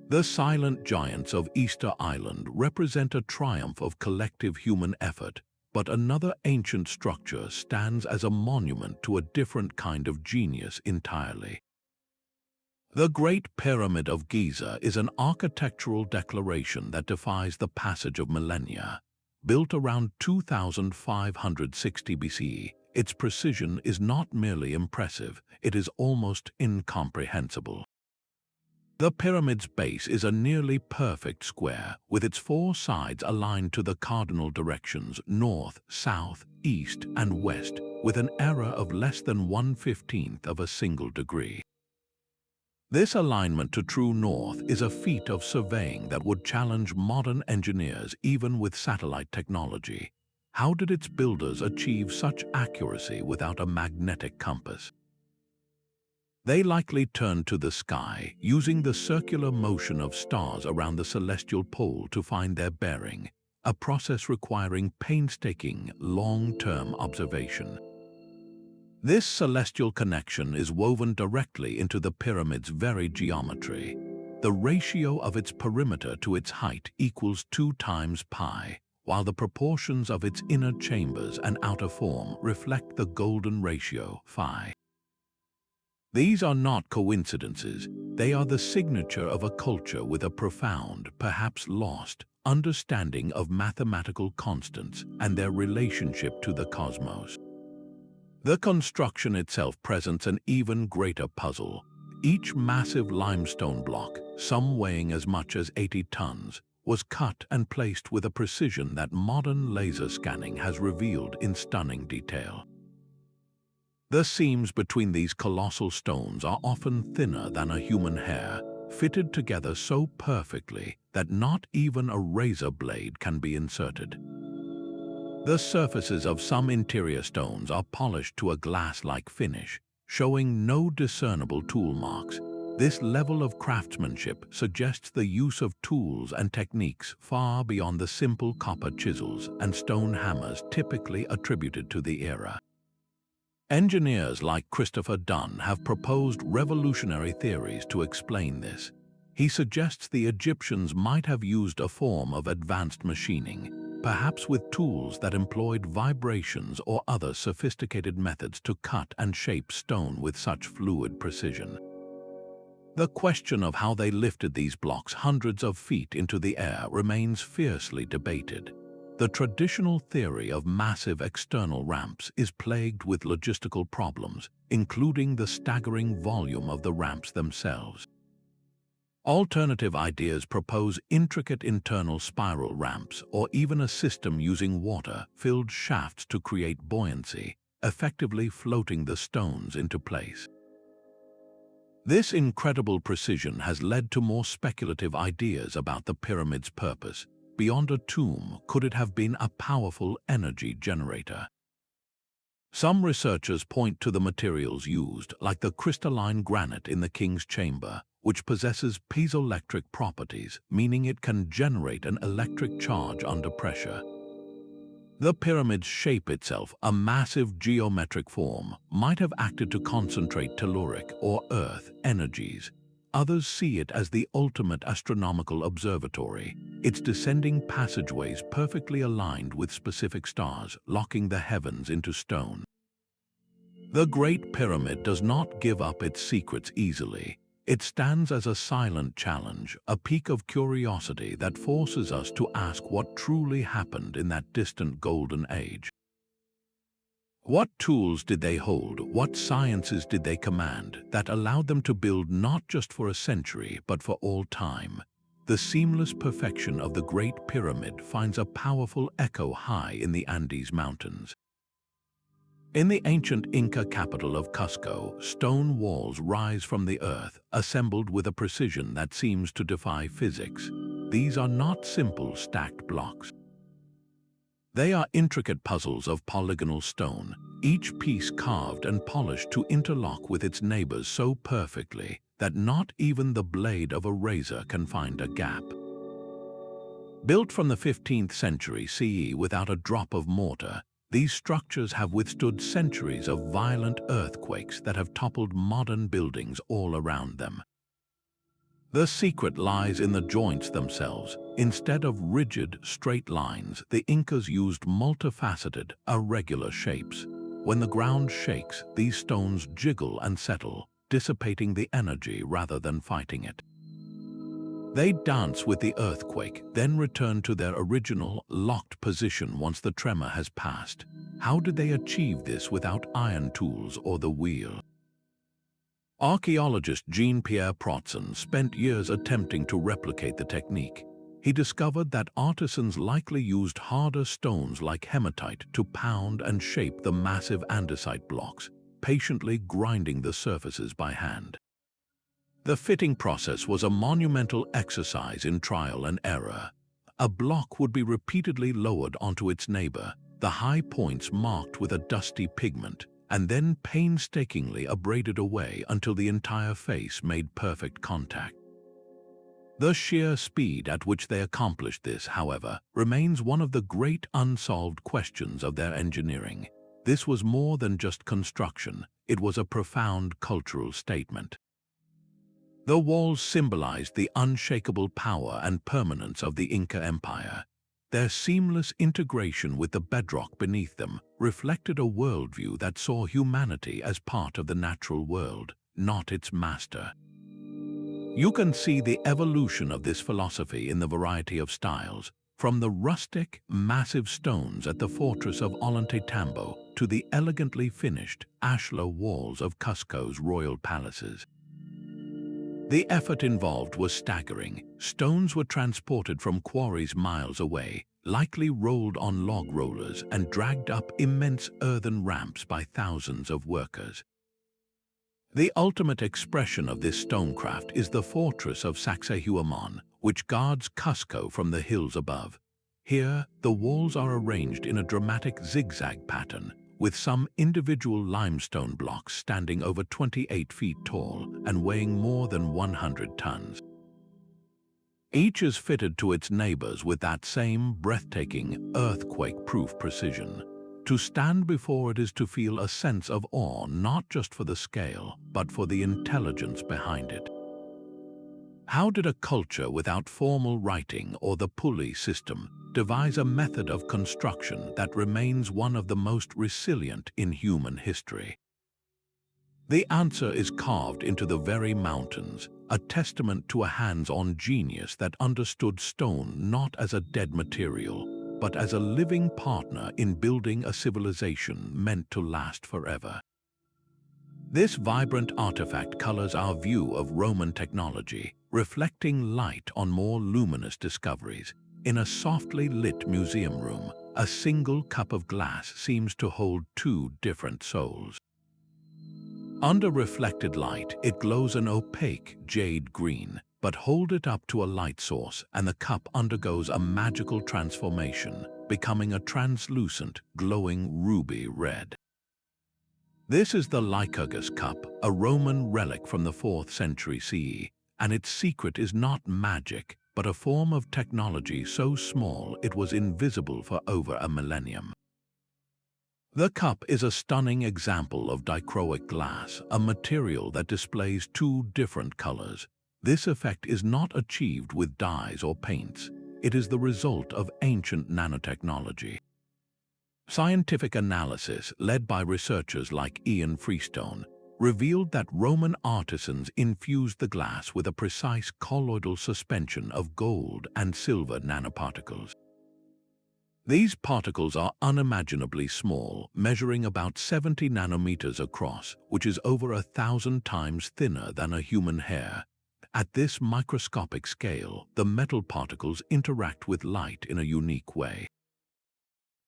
A: The silent giants of Easter Island represent a triumph of collective human effort, but another ancient structure stands as a monument to a different kind of genius entirely. The Great Pyramid of Giza is an architectural declaration that defies the passage of millennia. Built around 2560 BCE, its precision is not merely impressive, it is almost incomprehensible. The pyramid's base is a nearly perfect square, with its four sides aligned to the cardinal directions north, south, east, and west, with an error of less than 1/15 of a single degree. This alignment to true north is a feat of surveying that would challenge modern engineers even with satellite technology. How did its builders achieve such accuracy without a magnetic compass? They likely turned to the sky, using the circular motion of stars around the celestial pole to find their bearing, a process requiring painstaking, long-term observation. This celestial connection is woven directly into the pyramid's very geometry. The ratio of its perimeter to its height equals 2 times pi, while the proportions of its inner chambers and outer form reflect the golden ratio, phi. These are not coincidences, they are the signature of a culture with a profound, perhaps lost, understanding of mathematical constants and their relationship to the cosmos. The construction itself presents an even greater puzzle. Each massive limestone block, some weighing as much as 80 tons, was cut and placed with a precision that modern laser scanning has revealed in stunning detail. The seams between these colossal stones are often thinner than a human hair, fitted together so perfectly that not even a razor blade can be inserted. The surfaces of some interior stones are polished to a glass-like finish, showing no discernible tool marks. This level of craftsmanship suggests the use of tools and techniques far beyond the simple copper chisels and stone hammers typically attributed to the era. Engineers like Christopher Dunn have proposed revolutionary theories to explain this. He suggests the Egyptians might have used a form of advanced machining, perhaps with tools that employed vibrations or other sophisticated methods to cut and shape stone with such fluid precision. The question of how they lifted these blocks hundreds of feet into the air remains fiercely debated. The traditional theory of massive external ramps is plagued with logistical problems, including the staggering volume of the ramps themselves. Alternative ideas propose intricate internal spiral ramps or even a system using water-filled shafts to create buoyancy, effectively floating the stones into place. This incredible precision has led to more speculative ideas about the pyramid's purpose. Beyond a tomb, could it have been a powerful energy generator? Some researchers point to the materials used, like the crystalline granite in the king's chamber, which possesses piezoelectric properties, meaning it can generate an electric charge under pressure. The pyramid's shape itself, a massive geometric form, might have acted to concentrate telluric or earth energies. Others see it as the ultimate astronomical observatory, its descending passageways perfectly aligned with specific stars, locking the heavens into stone. The Great Pyramid does not give up its secrets easily. It stands as a silent challenge, a peak of curiosity that forces us to ask what truly happened in that distant golden age. What tools did they hold, what sciences did they command that allowed them to build not just for a century but for all time? The seamless perfection of the Great Pyramid finds a powerful echo high in the Andes Mountains. In the ancient Inca capital of Cusco, stone walls rise from the earth, assembled with a precision that seems to defy physics. These are not simple stacked blocks. They are intricate puzzles of polygonal stone, each piece carved and polished to interlock with its neighbors so perfectly that not even the blade of a razor can find a gap. Built from the 15th century CE without a drop of mortar, these structures have withstood centuries of violent earthquakes that have toppled modern buildings all around them. The secret lies in the joints themselves. Instead of rigid, straight lines, the Incas used multifaceted, irregular shapes. When the ground shakes, these stones jiggle and settle, dissipating the energy rather than fighting it. They dance with the earthquake, then return to their original, locked position once the tremor has passed. How did they achieve this without iron tools or the wheel? Archaeologist Jean-Pierre Protzen spent years attempting to replicate the technique. He discovered that artisans likely used harder stones like hematite to pound and shape the massive andesite blocks, patiently grinding the surfaces by hand. The fitting process was a monumental exercise in trial and error. A block would be repeatedly lowered onto its neighbor, the high points marked with a dusty pigment, and then painstakingly abraded away until the entire face made perfect contact. The sheer speed at which they accomplished this, however, remains one of the great unsolved questions of their engineering. This was more than just construction, it was a profound cultural statement. The walls symbolized the unshakable power and permanence of the Inca Empire. Their seamless integration with the bedrock beneath them reflected a worldview that saw humanity as part of the natural world, not its master. You can see the evolution of this philosophy in the variety of styles, from the rustic, massive stones at the fortress of Ollantaytambo to the elegantly finished, ashlar walls of Cusco's royal palaces. The effort involved was staggering. Stones were transported from quarries miles away, likely rolled on log rollers and dragged up immense earthen ramps by thousands of workers. The ultimate expression of this stonecraft is the fortress of Sacsayhuamán, which guards Cusco from the hills above. Here, the walls are arranged in a dramatic zigzag pattern, with some individual limestone blocks standing over 28 feet tall and weighing more than 100 tons. Each is fitted to its neighbors with that same breathtaking, earthquake-proof precision. To stand before it is to feel a sense of awe not just for the scale, but for the intelligence behind it. How did a culture without formal writing or the pulley system devise a method of construction that remains one of the most resilient in human history? The answer is carved into the very mountains, a testament to a hands-on genius that understood stone not as a dead material, but as a living partner in building a civilization meant to last forever. This vibrant artifact colors our view of Roman technology, reflecting light on more luminous discoveries. In a softly lit museum room, a single cup of glass seems to hold two different souls. Under reflected light, it glows an opaque jade green, but hold it up to a light source and the cup undergoes a magical transformation, becoming a translucent, glowing ruby red. This is the Lycurgus Cup, a Roman relic from the 4th century CE, and its secret is not magic, but a form of technology so small it was invisible for over a millennium. The cup is a stunning example of dichroic glass, a material that displays two different colors. This effect is not achieved with dyes or paints. It is the result of ancient nanotechnology. Scientific analysis, led by researchers like Ian Freestone, revealed that Roman artisans infused the glass with a precise colloidal suspension of gold and silver nanoparticles. These particles are unimaginably small, measuring about 70 nanometers across, which is over 1,000 times thinner than a human hair. At this microscopic scale, the metal particles interact with light in a unique way.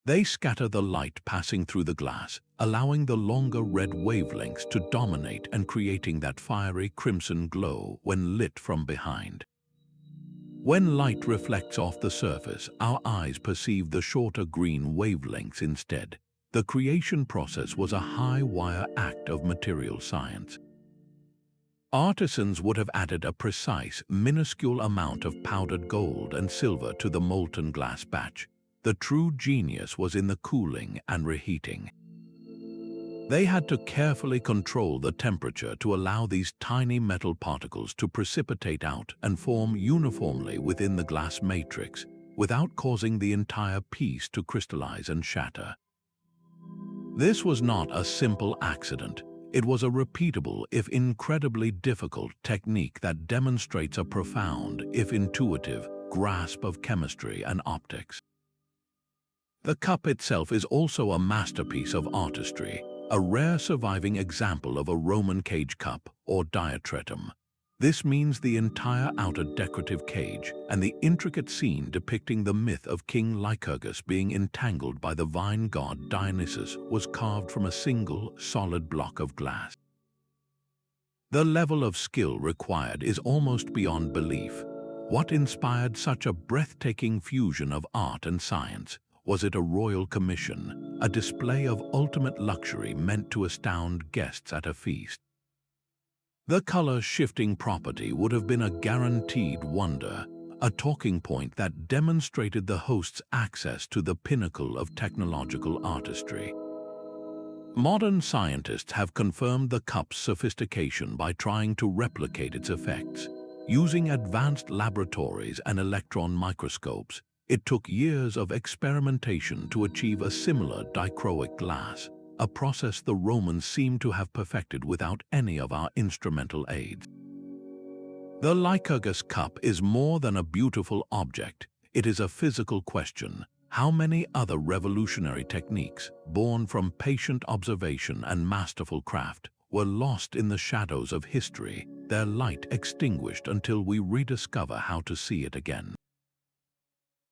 A: They scatter the light passing through the glass, allowing the longer red wavelengths to dominate and creating that fiery crimson glow when lit from behind. When light reflects off the surface, our eyes perceive the shorter green wavelengths instead. The creation process was a high-wire act of material science. Artisans would have added a precise, minuscule amount of powdered gold and silver to the molten glass batch. The true genius was in the cooling and reheating. They had to carefully control the temperature to allow these tiny metal particles to precipitate out and form uniformly within the glass matrix, without causing the entire piece to crystallize and shatter. This was not a simple accident. It was a repeatable, if incredibly difficult, technique that demonstrates a profound, if intuitive, grasp of chemistry and optics. The cup itself is also a masterpiece of artistry, a rare surviving example of a Roman cage cup or diatretum. This means the entire outer decorative cage and the intricate scene depicting the myth of King Lycurgus being entangled by the vine god Dionysus was carved from a single, solid block of glass. The level of skill required is almost beyond belief. What inspired such a breathtaking fusion of art and science? Was it a royal commission, a display of ultimate luxury meant to astound guests at a feast? The color-shifting property would have been a guaranteed wonder, a talking point that demonstrated the host's access to the pinnacle of technological artistry. Modern scientists have confirmed the cup's sophistication by trying to replicate its effects. Using advanced laboratories and electron microscopes, it took years of experimentation to achieve a similar dichroic glass, a process the Romans seem to have perfected without any of our instrumental aids. The Lycurgus Cup is more than a beautiful object. It is a physical question. How many other revolutionary techniques, born from patient observation and masterful craft, were lost in the shadows of history, their light extinguished until we rediscover how to see it again?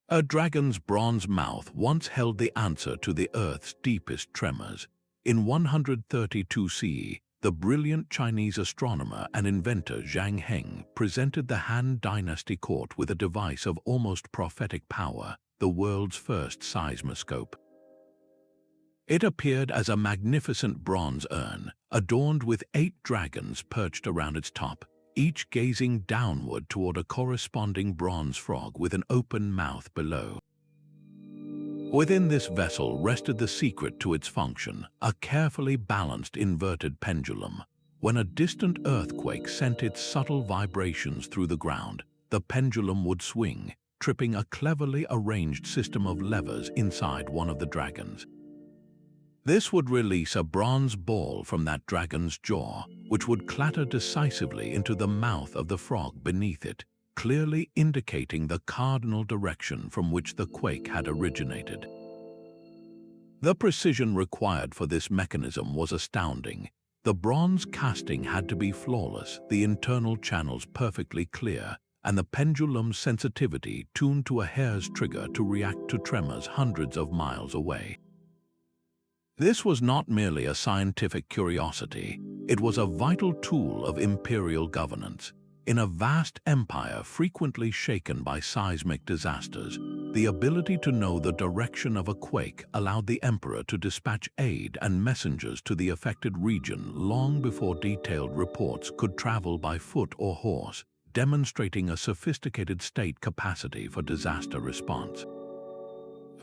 A: A dragon's bronze mouth once held the answer to the Earth's deepest tremors. In 132 CE, the brilliant Chinese astronomer and inventor Zhang Heng presented the Han Dynasty court with a device of almost prophetic power, the world's first seismoscope. It appeared as a magnificent bronze urn, adorned with 8 dragons perched around its top, each gazing downward toward a corresponding bronze frog with an open mouth below. Within this vessel rested the secret to its function, a carefully balanced inverted pendulum. When a distant earthquake sent its subtle vibrations through the ground, the pendulum would swing, tripping a cleverly arranged system of levers inside one of the dragons. This would release a bronze ball from that dragon's jaw, which would clatter decisively into the mouth of the frog beneath it, clearly indicating the cardinal direction from which the quake had originated. The precision required for this mechanism was astounding. The bronze casting had to be flawless, the internal channels perfectly clear, and the pendulum's sensitivity tuned to a hair's trigger to react to tremors hundreds of miles away. This was not merely a scientific curiosity, it was a vital tool of imperial governance. In a vast empire frequently shaken by seismic disasters, the ability to know the direction of a quake allowed the emperor to dispatch aid and messengers to the affected region long before detailed reports could travel by foot or horse, demonstrating a sophisticated state capacity for disaster response.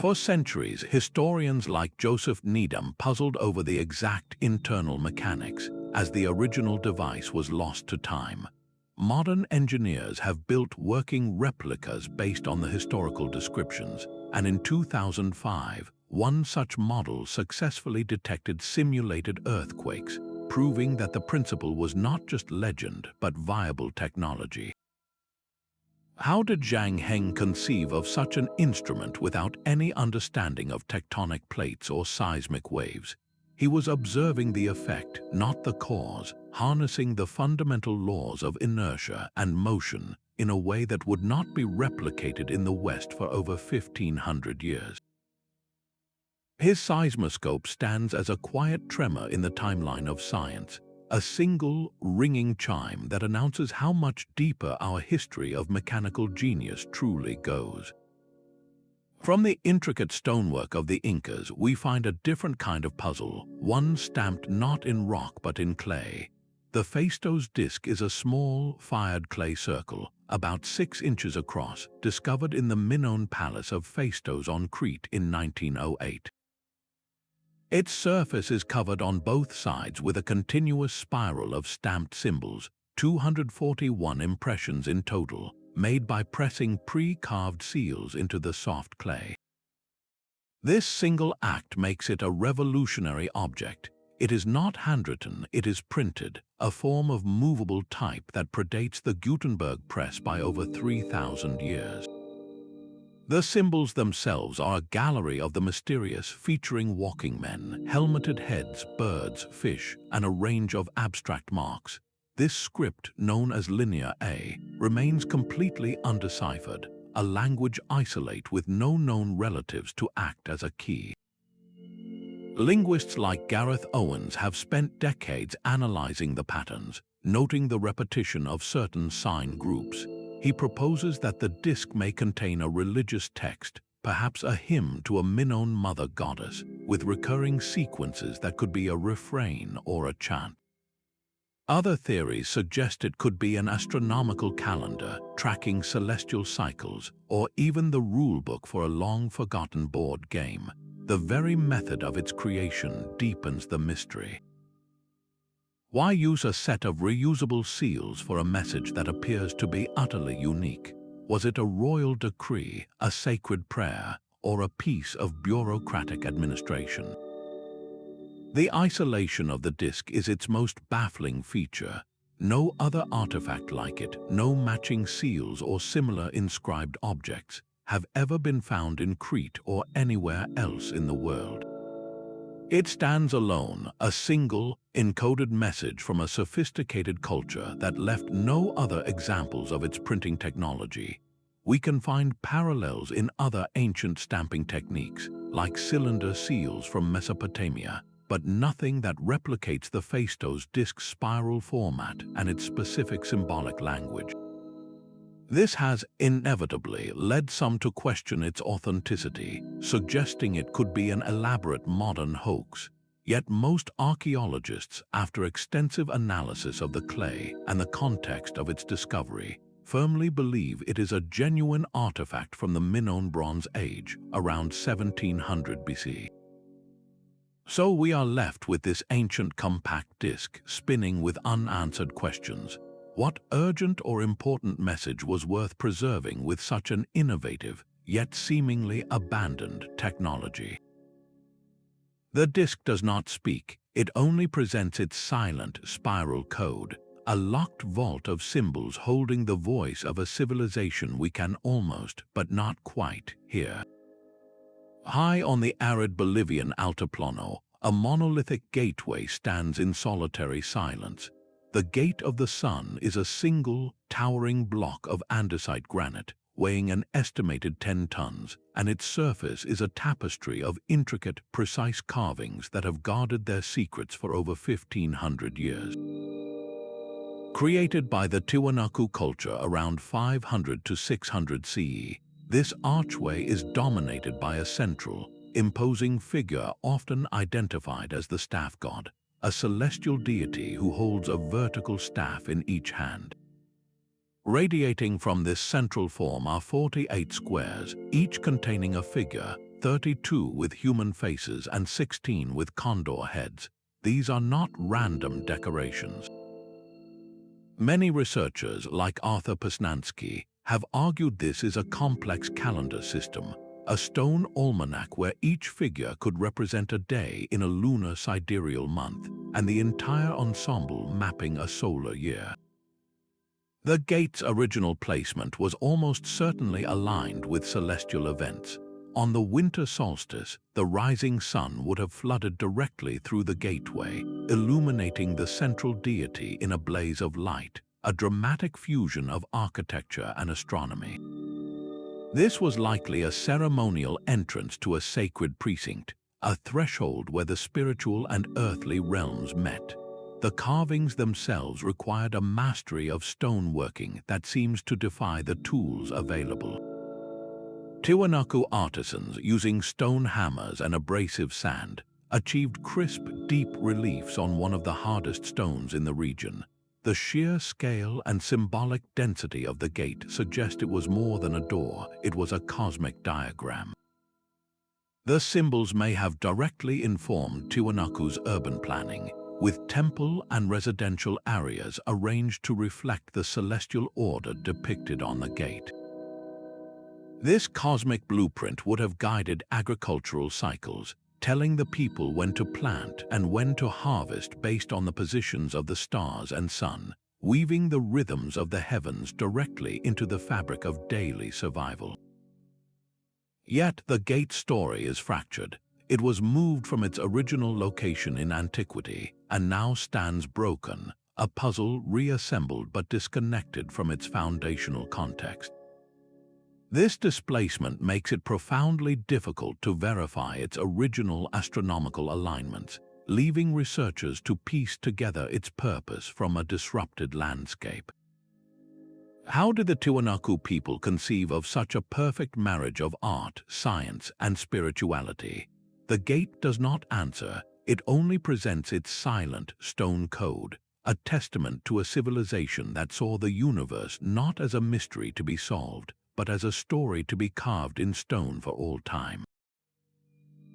A: For centuries, historians like Joseph Needham puzzled over the exact internal mechanics, as the original device was lost to time. Modern engineers have built working replicas based on the historical descriptions, and in 2005, one such model successfully detected simulated earthquakes, proving that the principle was not just legend but viable technology. How did Zhang Heng conceive of such an instrument without any understanding of tectonic plates or seismic waves? He was observing the effect, not the cause, harnessing the fundamental laws of inertia and motion in a way that would not be replicated in the West for over 1,500 years. His seismoscope stands as a quiet tremor in the timeline of science, a single, ringing chime that announces how much deeper our history of mechanical genius truly goes. From the intricate stonework of the Incas, we find a different kind of puzzle, one stamped not in rock but in clay. The Phaistos Disc is a small, fired clay circle, about 6 inches across, discovered in the Minoan palace of Phaistos on Crete in 1908. Its surface is covered on both sides with a continuous spiral of stamped symbols, 241 impressions in total, made by pressing pre-carved seals into the soft clay. This single act makes it a revolutionary object. It is not handwritten, it is printed, a form of movable type that predates the Gutenberg press by over 3,000 years. The symbols themselves are a gallery of the mysterious, featuring walking men, helmeted heads, birds, fish, and a range of abstract marks. This script, known as Linear A, remains completely undeciphered, a language isolate with no known relatives to act as a key. Linguists like Gareth Owens have spent decades analyzing the patterns, noting the repetition of certain sign groups. He proposes that the disc may contain a religious text, perhaps a hymn to a Minoan mother goddess, with recurring sequences that could be a refrain or a chant. Other theories suggest it could be an astronomical calendar, tracking celestial cycles, or even the rulebook for a long-forgotten board game. The very method of its creation deepens the mystery. Why use a set of reusable seals for a message that appears to be utterly unique? Was it a royal decree, a sacred prayer, or a piece of bureaucratic administration? The isolation of the disc is its most baffling feature. No other artifact like it, no matching seals or similar inscribed objects, have ever been found in Crete or anywhere else in the world. It stands alone, a single, encoded message from a sophisticated culture that left no other examples of its printing technology. We can find parallels in other ancient stamping techniques, like cylinder seals from Mesopotamia, but nothing that replicates the Phaistos Disc's spiral format and its specific symbolic language. This has inevitably led some to question its authenticity, suggesting it could be an elaborate modern hoax. Yet most archaeologists, after extensive analysis of the clay and the context of its discovery, firmly believe it is a genuine artifact from the Minoan Bronze Age, around 1700 BC. So we are left with this ancient compact disc spinning with unanswered questions. What urgent or important message was worth preserving with such an innovative, yet seemingly abandoned technology? The disc does not speak, it only presents its silent spiral code, a locked vault of symbols holding the voice of a civilization we can almost, but not quite, hear. High on the arid Bolivian Altiplano, a monolithic gateway stands in solitary silence. The Gate of the Sun is a single, towering block of andesite granite, weighing an estimated 10 tons, and its surface is a tapestry of intricate, precise carvings that have guarded their secrets for over 1,500 years. Created by the Tiwanaku culture around 500 to 600 CE, this archway is dominated by a central, imposing figure often identified as the staff god, a celestial deity who holds a vertical staff in each hand. Radiating from this central form are 48 squares, each containing a figure, 32 with human faces and 16 with condor heads. These are not random decorations. Many researchers, like Arthur Posnansky, have argued this is a complex calendar system, a stone almanac where each figure could represent a day in a lunar sidereal month, and the entire ensemble mapping a solar year. The gate's original placement was almost certainly aligned with celestial events. On the winter solstice, the rising sun would have flooded directly through the gateway, illuminating the central deity in a blaze of light, a dramatic fusion of architecture and astronomy. This was likely a ceremonial entrance to a sacred precinct, a threshold where the spiritual and earthly realms met. The carvings themselves required a mastery of stoneworking that seems to defy the tools available. Tiwanaku artisans, using stone hammers and abrasive sand, achieved crisp, deep reliefs on one of the hardest stones in the region. The sheer scale and symbolic density of the gate suggest it was more than a door, it was a cosmic diagram. The symbols may have directly informed Tiwanaku's urban planning, with temple and residential areas arranged to reflect the celestial order depicted on the gate. This cosmic blueprint would have guided agricultural cycles, telling the people when to plant and when to harvest based on the positions of the stars and sun, weaving the rhythms of the heavens directly into the fabric of daily survival. Yet the gate story is fractured. It was moved from its original location in antiquity and now stands broken, a puzzle reassembled but disconnected from its foundational context. This displacement makes it profoundly difficult to verify its original astronomical alignments, leaving researchers to piece together its purpose from a disrupted landscape. How did the Tiwanaku people conceive of such a perfect marriage of art, science, and spirituality? The gate does not answer, it only presents its silent stone code, a testament to a civilization that saw the universe not as a mystery to be solved, but as a story to be carved in stone for all time.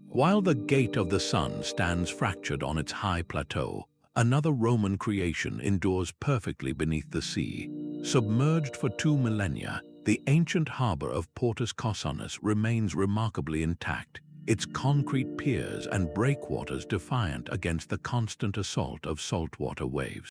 A: While the Gate of the Sun stands fractured on its high plateau, another Roman creation endures perfectly beneath the sea. Submerged for 2 millennia, the ancient harbor of Portus Cosanus remains remarkably intact, its concrete piers and breakwaters defiant against the constant assault of saltwater waves.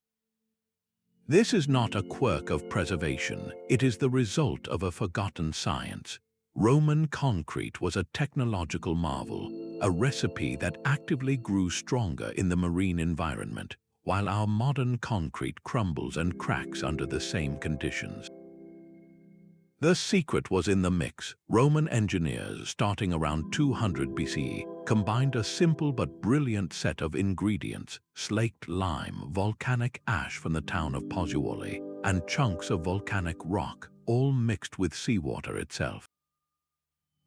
A: This is not a quirk of preservation, it is the result of a forgotten science. Roman concrete was a technological marvel, a recipe that actively grew stronger in the marine environment, while our modern concrete crumbles and cracks under the same conditions. The secret was in the mix. Roman engineers, starting around 200 BCE, combined a simple but brilliant set of ingredients: slaked lime, volcanic ash from the town of Pozzuoli, and chunks of volcanic rock, all mixed with seawater itself.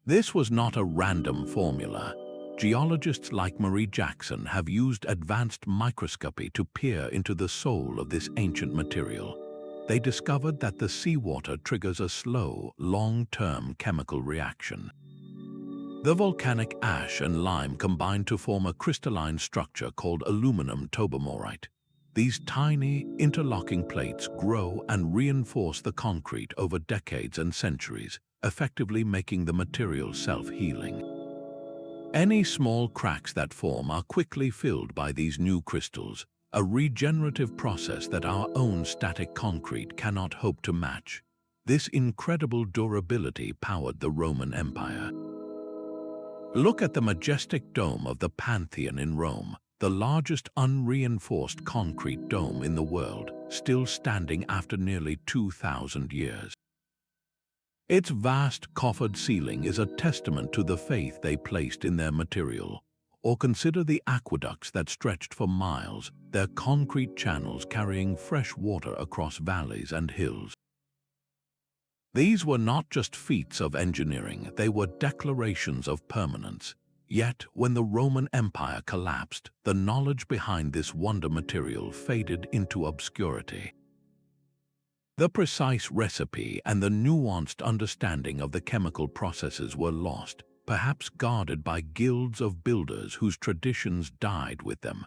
A: This was not a random formula. Geologists like Marie Jackson have used advanced microscopy to peer into the soul of this ancient material. They discovered that the seawater triggers a slow, long-term chemical reaction. The volcanic ash and lime combine to form a crystalline structure called aluminum tobamorite. These tiny, interlocking plates grow and reinforce the concrete over decades and centuries, effectively making the material self-healing. Any small cracks that form are quickly filled by these new crystals, a regenerative process that our own static concrete cannot hope to match. This incredible durability powered the Roman Empire. Look at the majestic dome of the Pantheon in Rome, the largest unreinforced concrete dome in the world, still standing after nearly 2,000 years. Its vast coffered ceiling is a testament to the faith they placed in their material. Or consider the aqueducts that stretched for miles, their concrete channels carrying fresh water across valleys and hills. These were not just feats of engineering, they were declarations of permanence. Yet, when the Roman Empire collapsed, the knowledge behind this wonder material faded into obscurity. The precise recipe and the nuanced understanding of the chemical processes were lost, perhaps guarded by guilds of builders whose traditions died with them.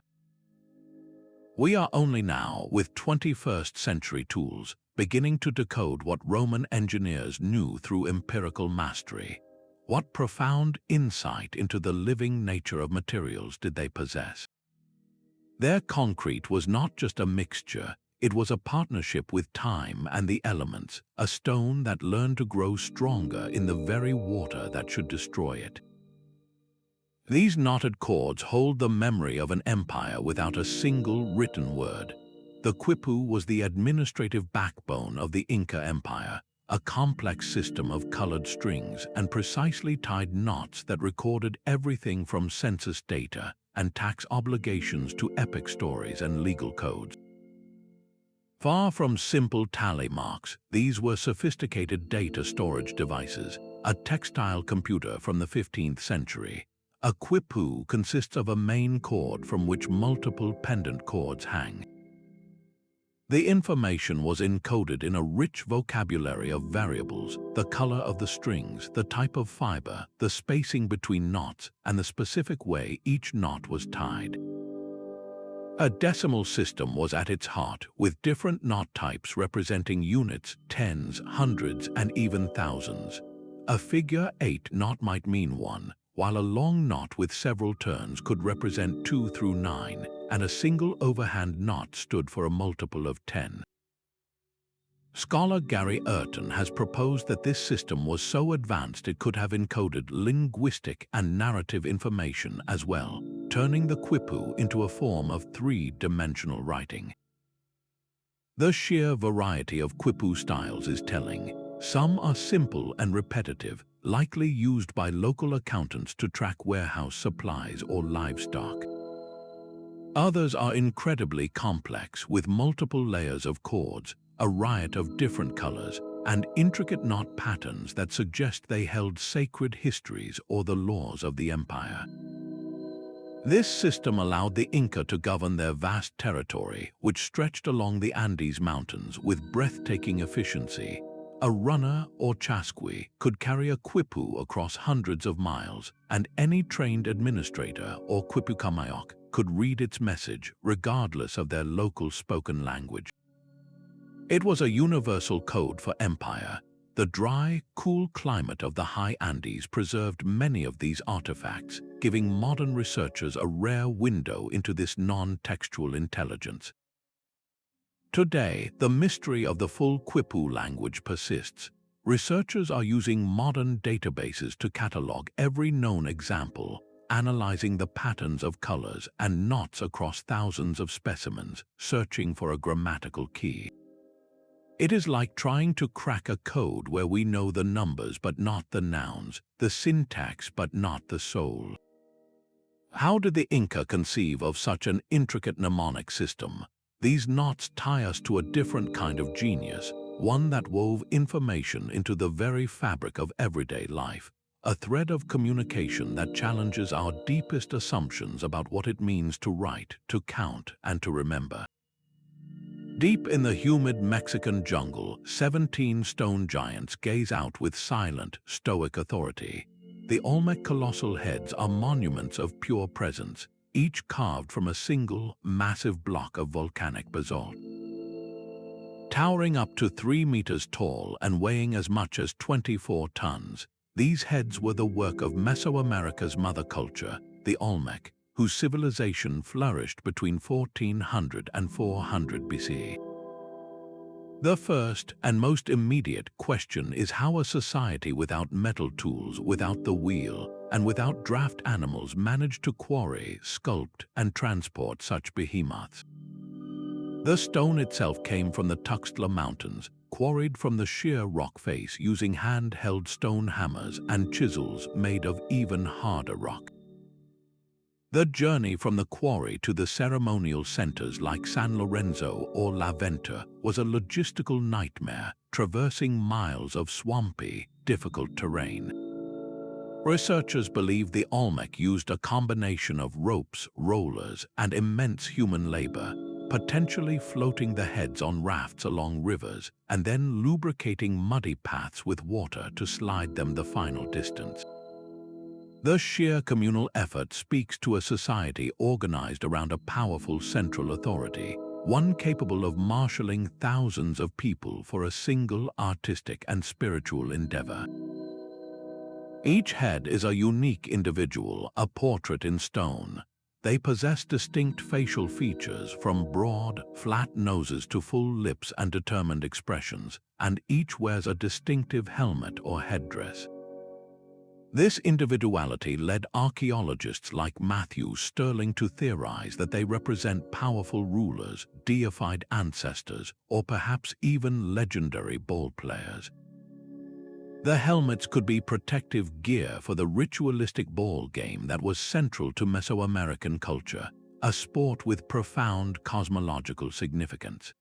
A: We are only now, with 21st century tools, beginning to decode what Roman engineers knew through empirical mastery. What profound insight into the living nature of materials did they possess? Their concrete was not just a mixture, it was a partnership with time and the elements, a stone that learned to grow stronger in the very water that should destroy it. These knotted cords hold the memory of an empire without a single written word. The Quipu was the administrative backbone of the Inca Empire, a complex system of colored strings and precisely tied knots that recorded everything from census data and tax obligations to epic stories and legal codes. Far from simple tally marks, these were sophisticated data storage devices, a textile computer from the 15th century. A quipu consists of a main cord from which multiple pendant cords hang. The information was encoded in a rich vocabulary of variables: the color of the strings, the type of fiber, the spacing between knots, and the specific way each knot was tied. A decimal system was at its heart, with different knot types representing units, tens, hundreds, and even thousands. A figure 8 knot might mean 1, while a long knot with several turns could represent 2 through 9, and a single overhand knot stood for a multiple of 10. Scholar Gary Urton has proposed that this system was so advanced it could have encoded linguistic and narrative information as well, turning the quipu into a form of three-dimensional writing. The sheer variety of quipu styles is telling. Some are simple and repetitive, likely used by local accountants to track warehouse supplies or livestock. Others are incredibly complex, with multiple layers of cords, a riot of different colors, and intricate knot patterns that suggest they held sacred histories or the laws of the empire. This system allowed the Inca to govern their vast territory, which stretched along the Andes Mountains with breathtaking efficiency. A runner or chasqui could carry a quipu across hundreds of miles, and any trained administrator or quipucamayok could read its message regardless of their local spoken language. It was a universal code for empire. The dry, cool climate of the high Andes preserved many of these artifacts, giving modern researchers a rare window into this non-textual intelligence. Today, the mystery of the full Quipu language persists. Researchers are using modern databases to catalog every known example, analyzing the patterns of colors and knots across thousands of specimens, searching for a grammatical key. It is like trying to crack a code where we know the numbers but not the nouns, the syntax but not the soul. How did the Inca conceive of such an intricate mnemonic system? These knots tie us to a different kind of genius, one that wove information into the very fabric of everyday life, a thread of communication that challenges our deepest assumptions about what it means to write, to count, and to remember. Deep in the humid Mexican jungle, 17 stone giants gaze out with silent, stoic authority. The Olmec colossal heads are monuments of pure presence, each carved from a single, massive block of volcanic basalt. Towering up to 3 meters tall and weighing as much as 24 tons, these heads were the work of Mesoamerica's mother culture, the Olmec, whose civilization flourished between 1400 and 400 BC. The first and most immediate question is how a society without metal tools, without the wheel, and without draft animals managed to quarry, sculpt, and transport such behemoths. The stone itself came from the Tuxtla Mountains, quarried from the sheer rock face using hand-held stone hammers and chisels made of even harder rock. The journey from the quarry to the ceremonial centers like San Lorenzo or La Venta was a logistical nightmare, traversing miles of swampy, difficult terrain. Researchers believe the Olmec used a combination of ropes, rollers, and immense human labor, potentially floating the heads on rafts along rivers and then lubricating muddy paths with water to slide them the final distance. The sheer communal effort speaks to a society organized around a powerful central authority, one capable of marshalling thousands of people for a single artistic and spiritual endeavor. Each head is a unique individual, a portrait in stone. They possess distinct facial features, from broad, flat noses to full lips and determined expressions, and each wears a distinctive helmet or headdress. This individuality led archaeologists like Matthew Stirling to theorize that they represent powerful rulers, deified ancestors, or perhaps even legendary ball players. The helmets could be protective gear for the ritualistic ball game that was central to Mesoamerican culture, a sport with profound cosmological significance.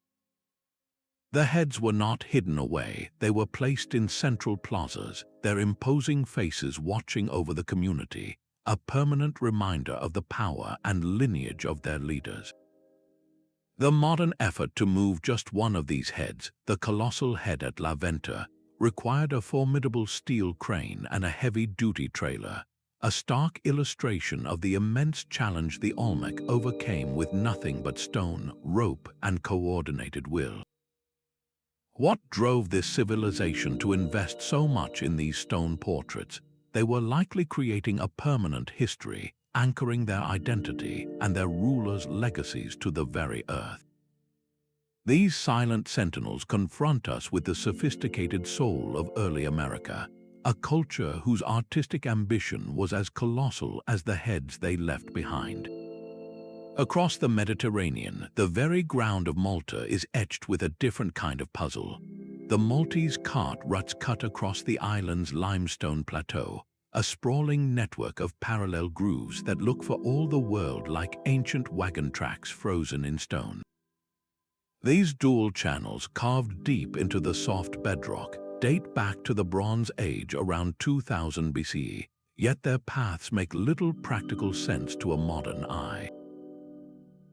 A: The heads were not hidden away, they were placed in central plazas, their imposing faces watching over the community, a permanent reminder of the power and lineage of their leaders. The modern effort to move just one of these heads, the colossal head at La Venta, required a formidable steel crane and a heavy-duty trailer, a stark illustration of the immense challenge the Olmec overcame with nothing but stone, rope, and coordinated will. What drove this civilization to invest so much in these stone portraits? They were likely creating a permanent history, anchoring their identity and their rulers' legacies to the very earth. These silent sentinels confront us with the sophisticated soul of early America, a culture whose artistic ambition was as colossal as the heads they left behind. Across the Mediterranean, the very ground of Malta is etched with a different kind of puzzle. The Maltese cart ruts cut across the island's limestone plateau, a sprawling network of parallel grooves that look for all the world like ancient wagon tracks frozen in stone. These dual channels, carved deep into the soft bedrock, date back to the Bronze Age around 2000 BCE, yet their paths make little practical sense to a modern eye.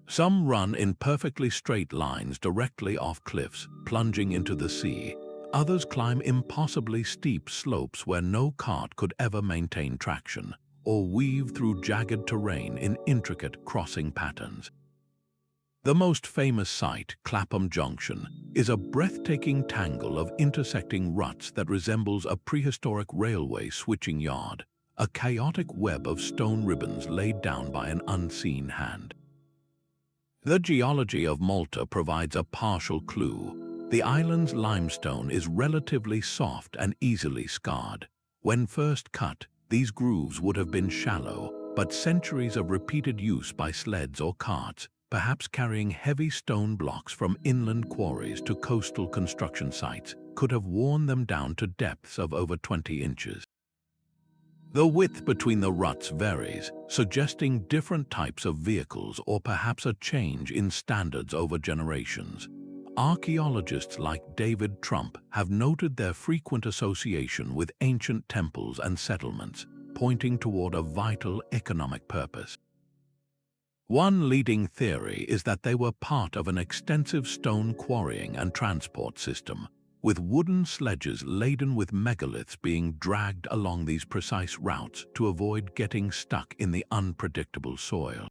A: Some run in perfectly straight lines directly off cliffs, plunging into the sea. Others climb impossibly steep slopes where no cart could ever maintain traction, or weave through jagged terrain in intricate crossing patterns. The most famous site, Clapham Junction, is a breathtaking tangle of intersecting ruts that resembles a prehistoric railway switching yard, a chaotic web of stone ribbons laid down by an unseen hand. The geology of Malta provides a partial clue. The island's limestone is relatively soft and easily scarred. When first cut, these grooves would have been shallow, but centuries of repeated use by sleds or carts, perhaps carrying heavy stone blocks from inland quarries to coastal construction sites, could have worn them down to depths of over 20 inches. The width between the ruts varies, suggesting different types of vehicles or perhaps a change in standards over generations. Archaeologists like David Trump have noted their frequent association with ancient temples and settlements, pointing toward a vital economic purpose. One leading theory is that they were part of an extensive stone quarrying and transport system, with wooden sledges laden with megaliths being dragged along these precise routes to avoid getting stuck in the unpredictable soil.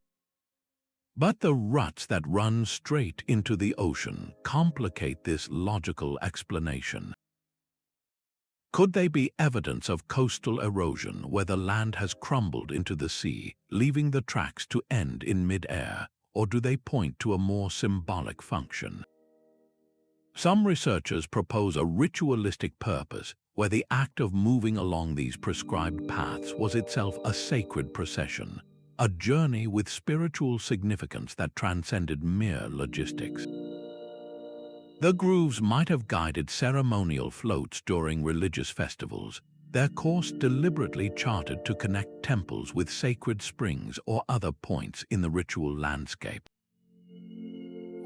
A: But the ruts that run straight into the ocean complicate this logical explanation. Could they be evidence of coastal erosion where the land has crumbled into the sea, leaving the tracks to end in mid-air, or do they point to a more symbolic function? Some researchers propose a ritualistic purpose where the act of moving along these prescribed paths was itself a sacred procession, a journey with spiritual significance that transcended mere logistics. The grooves might have guided ceremonial floats during religious festivals, their course deliberately charted to connect temples with sacred springs or other points in the ritual landscape.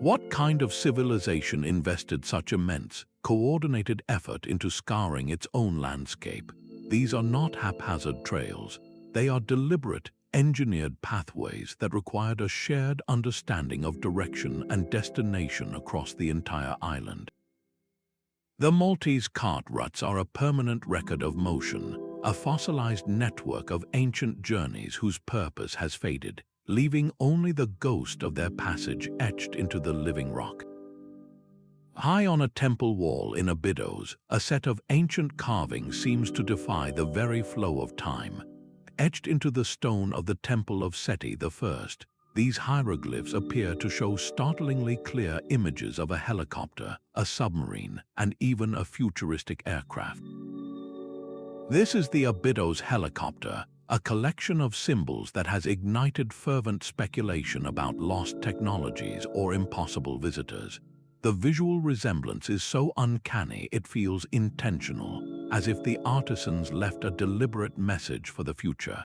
A: What kind of civilization invested such immense, coordinated effort into scouring its own landscape? These are not haphazard trails. They are deliberate, engineered pathways that required a shared understanding of direction and destination across the entire island. The Maltese cart ruts are a permanent record of motion, a fossilized network of ancient journeys whose purpose has faded, leaving only the ghost of their passage etched into the living rock. High on a temple wall in Abydos, a set of ancient carvings seems to defy the very flow of time. Etched into the stone of the Temple of Seti I, these hieroglyphs appear to show startlingly clear images of a helicopter, a submarine, and even a futuristic aircraft. This is the Abydos helicopter, a collection of symbols that has ignited fervent speculation about lost technologies or impossible visitors. The visual resemblance is so uncanny it feels intentional, as if the artisans left a deliberate message for the future.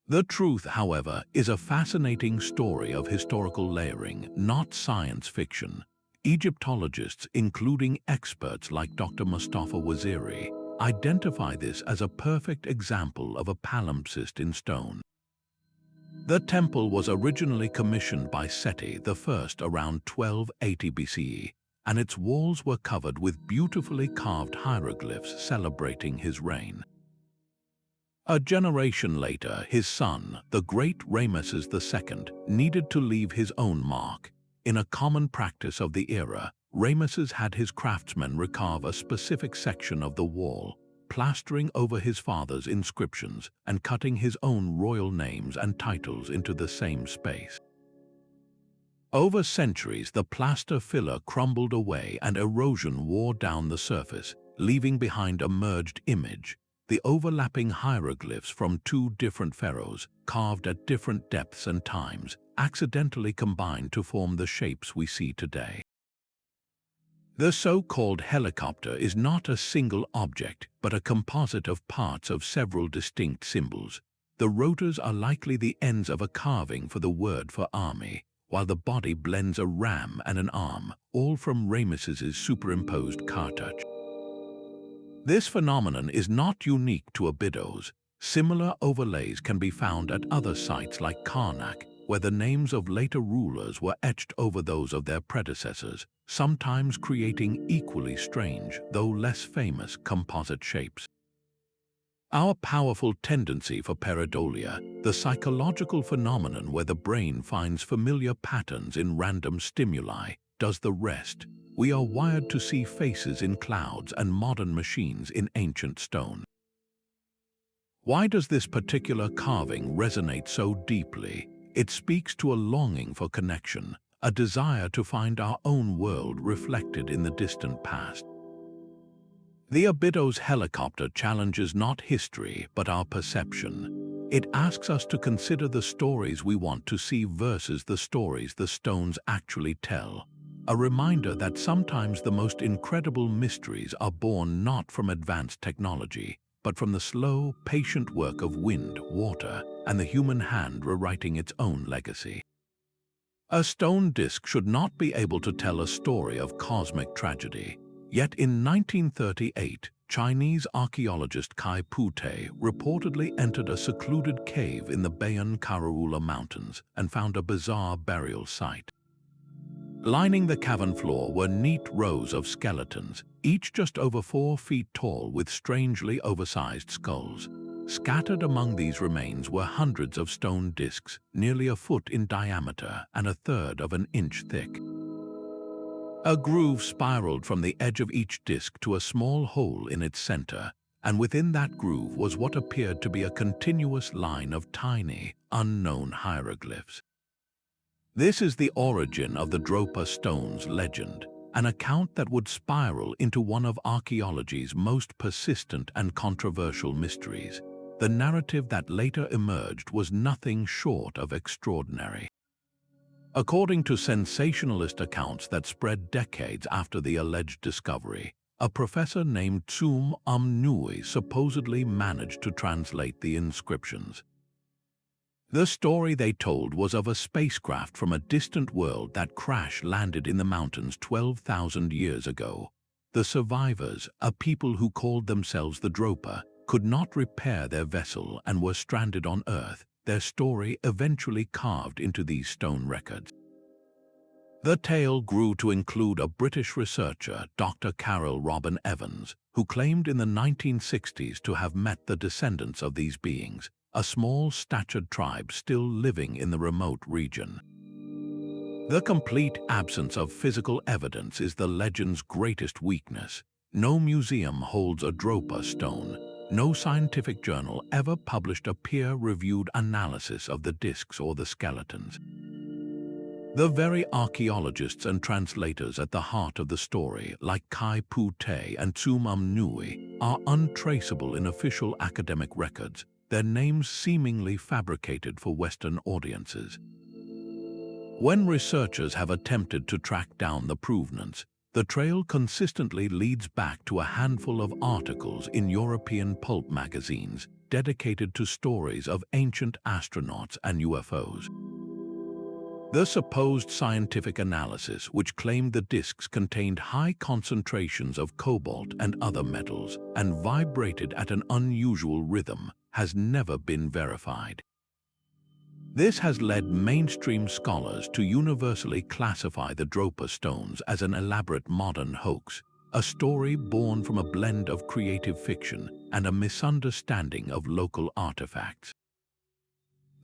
A: The truth, however, is a fascinating story of historical layering, not science fiction. Egyptologists, including experts like Dr. Mustafa Waziri, identify this as a perfect example of a palimpsest in stone. The temple was originally commissioned by Seti I around 1280 BCE, and its walls were covered with beautifully carved hieroglyphs celebrating his reign. A generation later, his son, the great Ramesses II, needed to leave his own mark. In a common practice of the era, Ramesses had his craftsmen recarve a specific section of the wall, plastering over his father's inscriptions and cutting his own royal names and titles into the same space. Over centuries, the plaster filler crumbled away and erosion wore down the surface, leaving behind a merged image. The overlapping hieroglyphs from two different pharaohs, carved at different depths and times, accidentally combined to form the shapes we see today. The so-called helicopter is not a single object, but a composite of parts of several distinct symbols. The rotors are likely the ends of a carving for the word for army, while the body blends a ram and an arm, all from Ramesses' superimposed cartouche. This phenomenon is not unique to Abydos. Similar overlays can be found at other sites like Karnak, where the names of later rulers were etched over those of their predecessors, sometimes creating equally strange, though less famous, composite shapes. Our powerful tendency for pareidolia, the psychological phenomenon where the brain finds familiar patterns in random stimuli, does the rest. We are wired to see faces in clouds and modern machines in ancient stone. Why does this particular carving resonate so deeply? It speaks to a longing for connection, a desire to find our own world reflected in the distant past. The Abydos helicopter challenges not history, but our perception. It asks us to consider the stories we want to see versus the stories the stones actually tell. A reminder that sometimes the most incredible mysteries are born not from advanced technology, but from the slow, patient work of wind, water, and the human hand rewriting its own legacy. A stone disc should not be able to tell a story of cosmic tragedy. Yet in 1938, Chinese archaeologist Kai Pute reportedly entered a secluded cave in the Bayan Karaula Mountains and found a bizarre burial site. Lining the cavern floor were neat rows of skeletons, each just over 4 feet tall with strangely oversized skulls. Scattered among these remains were hundreds of stone discs, nearly a foot in diameter and 1/3 of an inch thick. A groove spiraled from the edge of each disc to a small hole in its center, and within that groove was what appeared to be a continuous line of tiny, unknown hieroglyphs. This is the origin of the Dropa Stones legend, an account that would spiral into one of archaeology's most persistent and controversial mysteries. The narrative that later emerged was nothing short of extraordinary. According to sensationalist accounts that spread decades after the alleged discovery, a professor named Tsum Amnui supposedly managed to translate the inscriptions. The story they told was of a spacecraft from a distant world that crash-landed in the mountains 12,000 years ago. The survivors, a people who called themselves the Dropa, could not repair their vessel and were stranded on Earth, their story eventually carved into these stone records. The tale grew to include a British researcher, Dr. Carol Robin Evans, who claimed in the 1960s to have met the descendants of these beings, a small-statured tribe still living in the remote region. The complete absence of physical evidence is the legend's greatest weakness. No museum holds a Dropa stone. No scientific journal ever published a peer-reviewed analysis of the discs or the skeletons. The very archaeologists and translators at the heart of the story, like Kai Pute and Tsum Amnui, are untraceable in official academic records, their names seemingly fabricated for Western audiences. When researchers have attempted to track down the provenance, The trail consistently leads back to a handful of articles in European pulp magazines dedicated to stories of ancient astronauts and UFOs. The supposed scientific analysis, which claimed the discs contained high concentrations of cobalt and other metals and vibrated at an unusual rhythm, has never been verified. This has led mainstream scholars to universally classify the Dropa Stones as an elaborate modern hoax, a story born from a blend of creative fiction and a misunderstanding of local artifacts.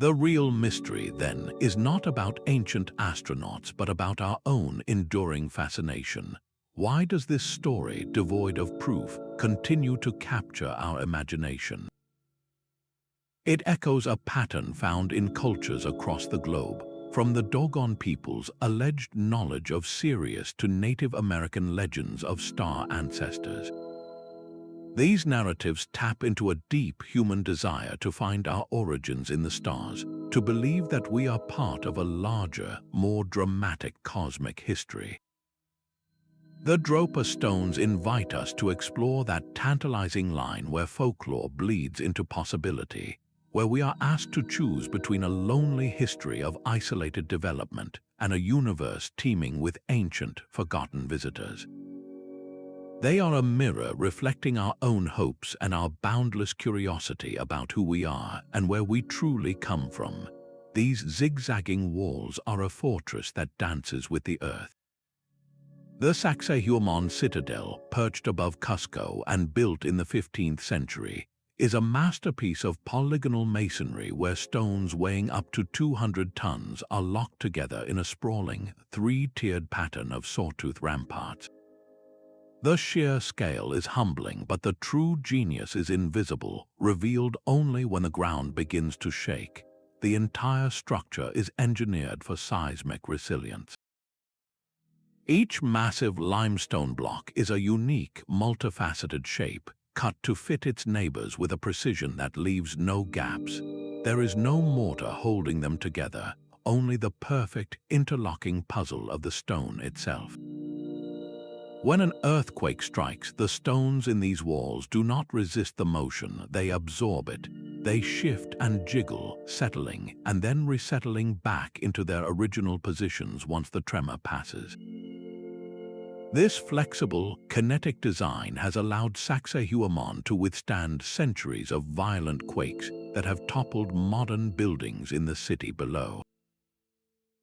A: The real mystery, then, is not about ancient astronauts, but about our own enduring fascination. Why does this story, devoid of proof, continue to capture our imagination? It echoes a pattern found in cultures across the globe, from the Dogon people's alleged knowledge of Sirius to Native American legends of star ancestors. These narratives tap into a deep human desire to find our origins in the stars, to believe that we are part of a larger, more dramatic cosmic history. The Dropa Stones invite us to explore that tantalizing line where folklore bleeds into possibility, where we are asked to choose between a lonely history of isolated development and a universe teeming with ancient, forgotten visitors. They are a mirror reflecting our own hopes and our boundless curiosity about who we are and where we truly come from. These zigzagging walls are a fortress that dances with the earth. The Sacsayhuamán Citadel, perched above Cusco and built in the 15th century, is a masterpiece of polygonal masonry where stones weighing up to 200 tons are locked together in a sprawling, three-tiered pattern of sawtooth ramparts. The sheer scale is humbling, but the true genius is invisible, revealed only when the ground begins to shake. The entire structure is engineered for seismic resilience. Each massive limestone block is a unique, multifaceted shape, cut to fit its neighbors with a precision that leaves no gaps. There is no mortar holding them together, only the perfect interlocking puzzle of the stone itself. When an earthquake strikes, the stones in these walls do not resist the motion, they absorb it. They shift and jiggle, settling and then resettling back into their original positions once the tremor passes. This flexible, kinetic design has allowed Sacsayhuamán to withstand centuries of violent quakes that have toppled modern buildings in the city below.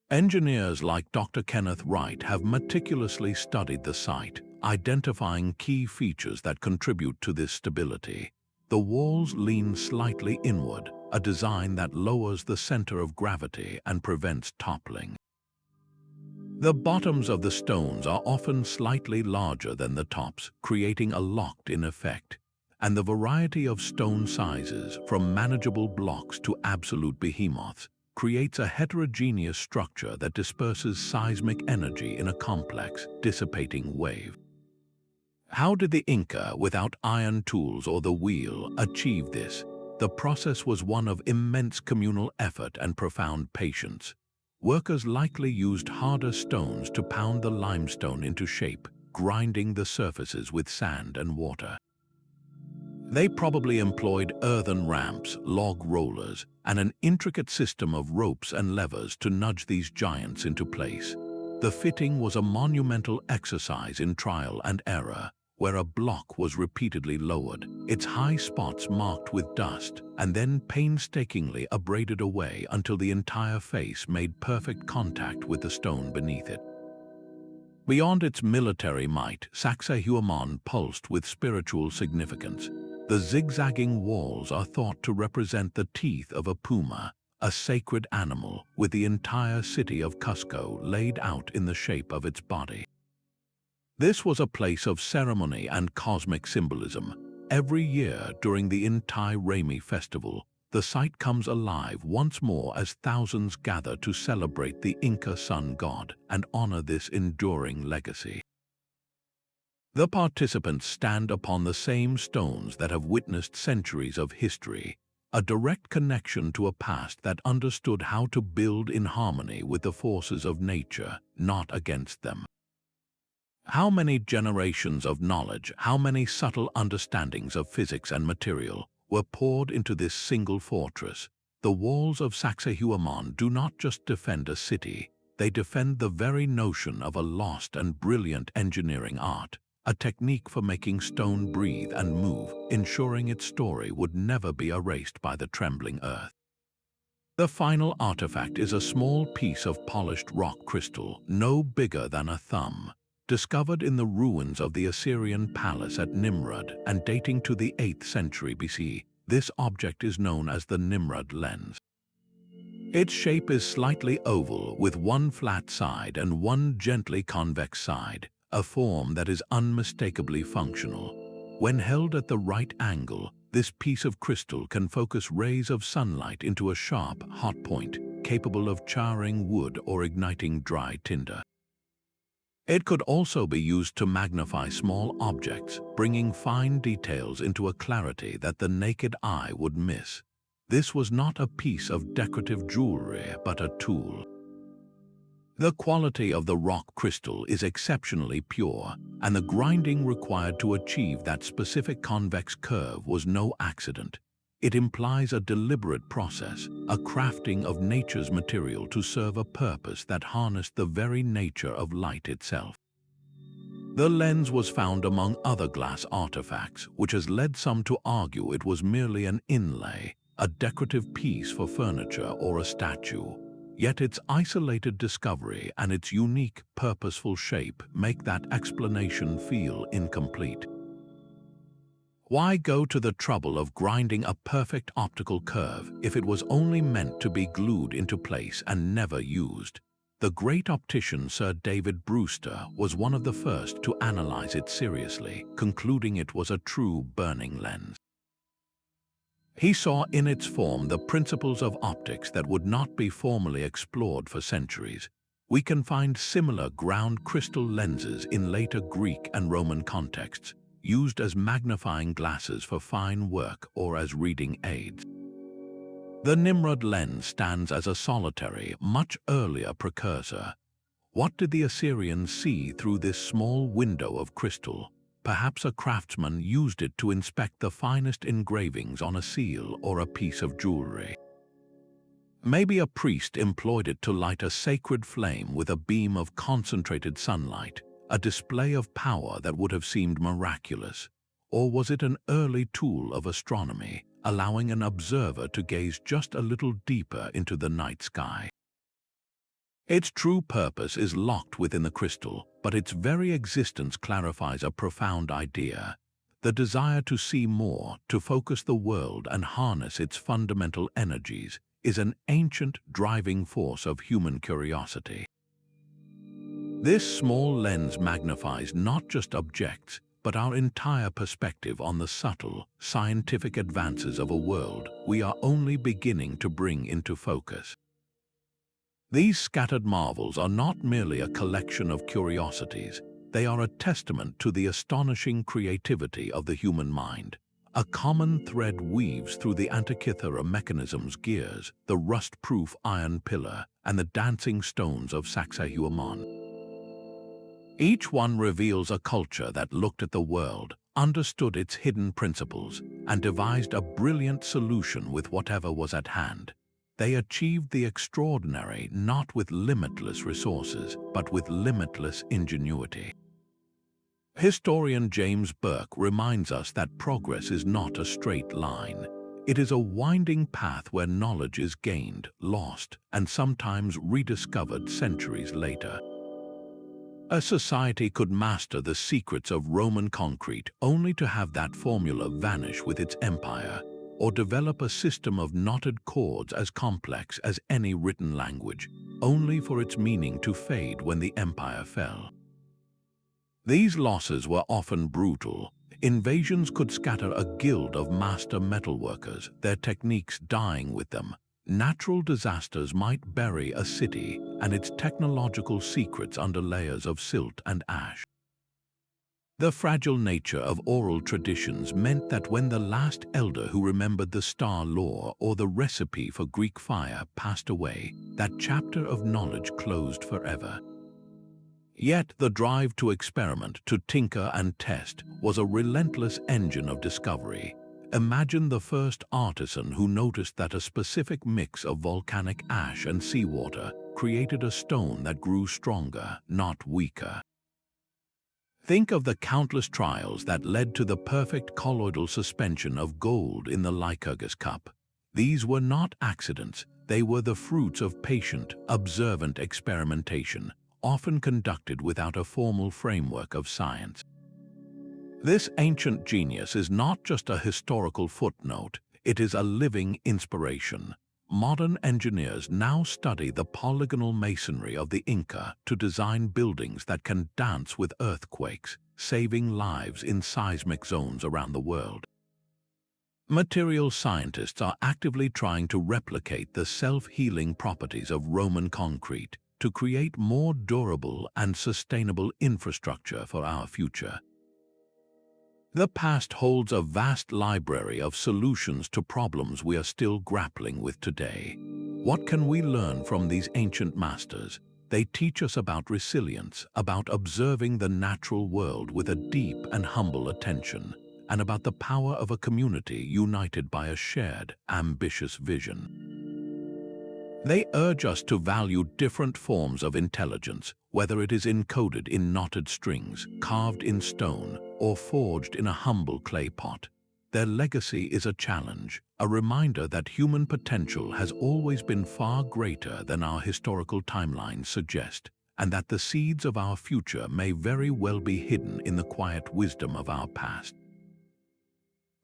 A: Engineers like Dr. Kenneth Wright have meticulously studied the site, identifying key features that contribute to this stability. The walls lean slightly inward, a design that lowers the center of gravity and prevents toppling. The bottoms of the stones are often slightly larger than the tops, creating a locked-in effect. And the variety of stone sizes, from manageable blocks to absolute behemoths, creates a heterogeneous structure that disperses seismic energy in a complex, dissipating wave. How did the Inca, without iron tools or the wheel, achieve this? The process was one of immense communal effort and profound patience. Workers likely used harder stones to pound the limestone into shape, grinding the surfaces with sand and water. They probably employed earthen ramps, log rollers, and an intricate system of ropes and levers to nudge these giants into place. The fitting was a monumental exercise in trial and error, where a block was repeatedly lowered, its high spots marked with dust, and then painstakingly abraded away until the entire face made perfect contact with the stone beneath it. Beyond its military might, Sacsayhuamán pulsed with spiritual significance. The zigzagging walls are thought to represent the teeth of a puma, a sacred animal, with the entire city of Cusco laid out in the shape of its body. This was a place of ceremony and cosmic symbolism. Every year during the Inti Raymi festival, the site comes alive once more as thousands gather to celebrate, the Inca sun god and honor this enduring legacy. The participants stand upon the same stones that have witnessed centuries of history, a direct connection to a past that understood how to build in harmony with the forces of nature, not against them. How many generations of knowledge, how many subtle understandings of physics and material were poured into this single fortress? The walls of Sacsayhuamán do not just defend a city, they defend the very notion of a lost and brilliant engineering art, a technique for making stone breathe and move, ensuring its story would never be erased by the trembling earth. The final artifact is a small piece of polished rock crystal, no bigger than a thumb, discovered in the ruins of the Assyrian palace at Nimrud and dating to the 8th century BC. This object is known as the Nimrud Lens. Its shape is slightly oval with one flat side and one gently convex side, a form that is unmistakably functional. When held at the right angle, this piece of crystal can focus rays of sunlight into a sharp, hot point, capable of charring wood or igniting dry tinder. It could also be used to magnify small objects, bringing fine details into a clarity that the naked eye would miss. This was not a piece of decorative jewelry, but a tool. The quality of the rock crystal is exceptionally pure, and the grinding required to achieve that specific convex curve was no accident. It implies a deliberate process, a crafting of nature's material to serve a purpose that harnessed the very nature of light itself. The lens was found among other glass artifacts, which has led some to argue it was merely an inlay, a decorative piece for furniture or a statue. Yet its isolated discovery and its unique, purposeful shape make that explanation feel incomplete. Why go to the trouble of grinding a perfect optical curve if it was only meant to be glued into place and never used? The great optician Sir David Brewster was one of the first to analyze it seriously, concluding it was a true burning lens. He saw in its form the principles of optics that would not be formally explored for centuries. We can find similar ground crystal lenses in later Greek and Roman contexts, used as magnifying glasses for fine work or as reading aids. The Nimrud lens stands as a solitary, much earlier precursor. What did the Assyrians see through this small window of crystal? Perhaps a craftsman used it to inspect the finest engravings on a seal or a piece of jewelry. Maybe a priest employed it to light a sacred flame with a beam of concentrated sunlight, a display of power that would have seemed miraculous. Or was it an early tool of astronomy, allowing an observer to gaze just a little deeper into the night sky? Its true purpose is locked within the crystal, but its very existence clarifies a profound idea. The desire to see more, to focus the world and harness its fundamental energies, is an ancient driving force of human curiosity. This small lens magnifies not just objects, but our entire perspective on the subtle, scientific advances of a world we are only beginning to bring into focus. These scattered marvels are not merely a collection of curiosities, they are a testament to the astonishing creativity of the human mind. A common thread weaves through the Antikythera Mechanism's gears, the rust-proof iron pillar, and the dancing stones of Sacsayhuamán. Each one reveals a culture that looked at the world, understood its hidden principles, and devised a brilliant solution with whatever was at hand. They achieved the extraordinary not with limitless resources, but with limitless ingenuity. Historian James Burke reminds us that progress is not a straight line. It is a winding path where knowledge is gained, lost, and sometimes rediscovered centuries later. A society could master the secrets of Roman concrete only to have that formula vanish with its empire, or develop a system of knotted chords as complex as any written language, only for its meaning to fade when the empire fell. These losses were often brutal. Invasions could scatter a guild of master metalworkers, their techniques dying with them. Natural disasters might bury a city and its technological secrets under layers of silt and ash. The fragile nature of oral traditions meant that when the last elder who remembered the star lore or the recipe for Greek fire passed away, that chapter of knowledge closed forever. Yet the drive to experiment, to tinker and test, was a relentless engine of discovery. Imagine the first artisan who noticed that a specific mix of volcanic ash and seawater created a stone that grew stronger, not weaker. Think of the countless trials that led to the perfect colloidal suspension of gold in the Lycurgus Cup. These were not accidents, they were the fruits of patient, observant experimentation, often conducted without a formal framework of science. This ancient genius is not just a historical footnote, it is a living inspiration. Modern engineers now study the polygonal masonry of the Inca to design buildings that can dance with earthquakes, saving lives in seismic zones around the world. Material scientists are actively trying to replicate the self-healing properties of Roman concrete to create more durable and sustainable infrastructure for our future. The past holds a vast library of solutions to problems we are still grappling with today. What can we learn from these ancient masters? They teach us about resilience, about observing the natural world with a deep and humble attention, and about the power of a community united by a shared, ambitious vision. They urge us to value different forms of intelligence, whether it is encoded in knotted strings, carved in stone, or forged in a humble clay pot. Their legacy is a challenge, a reminder that human potential has always been far greater than our historical timelines suggest, and that the seeds of our future may very well be hidden in the quiet wisdom of our past.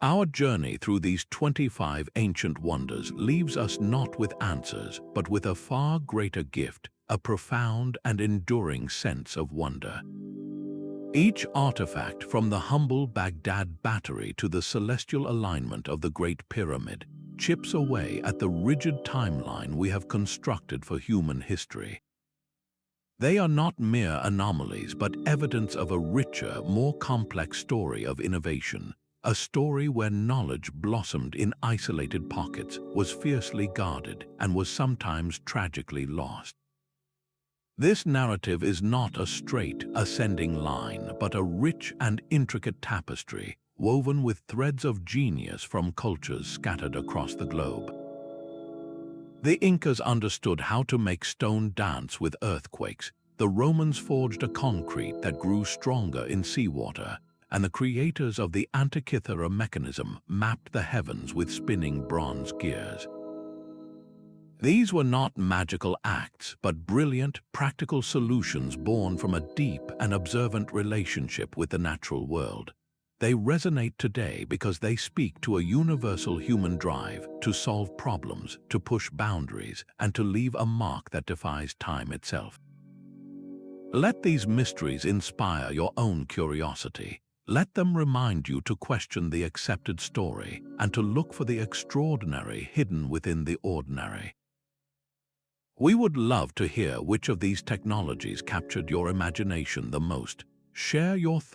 A: Our journey through these 25 ancient wonders leaves us not with answers, but with a far greater gift, a profound and enduring sense of wonder. Each artifact, from the humble Baghdad Battery to the celestial alignment of the Great Pyramid, chips away at the rigid timeline we have constructed for human history. They are not mere anomalies, but evidence of a richer, more complex story of innovation. A story where knowledge blossomed in isolated pockets, was fiercely guarded, and was sometimes tragically lost. This narrative is not a straight, ascending line, but a rich and intricate tapestry, woven with threads of genius from cultures scattered across the globe. The Incas understood how to make stone dance with earthquakes, the Romans forged a concrete that grew stronger in seawater, and the creators of the Antikythera Mechanism mapped the heavens with spinning bronze gears. These were not magical acts, but brilliant, practical solutions born from a deep and observant relationship with the natural world. They resonate today because they speak to a universal human drive to solve problems, to push boundaries, and to leave a mark that defies time itself. Let these mysteries inspire your own curiosity. Let them remind you to question the accepted story and to look for the extraordinary hidden within the ordinary. We would love to hear which of these technologies captured your imagination the most. Share your thoughts.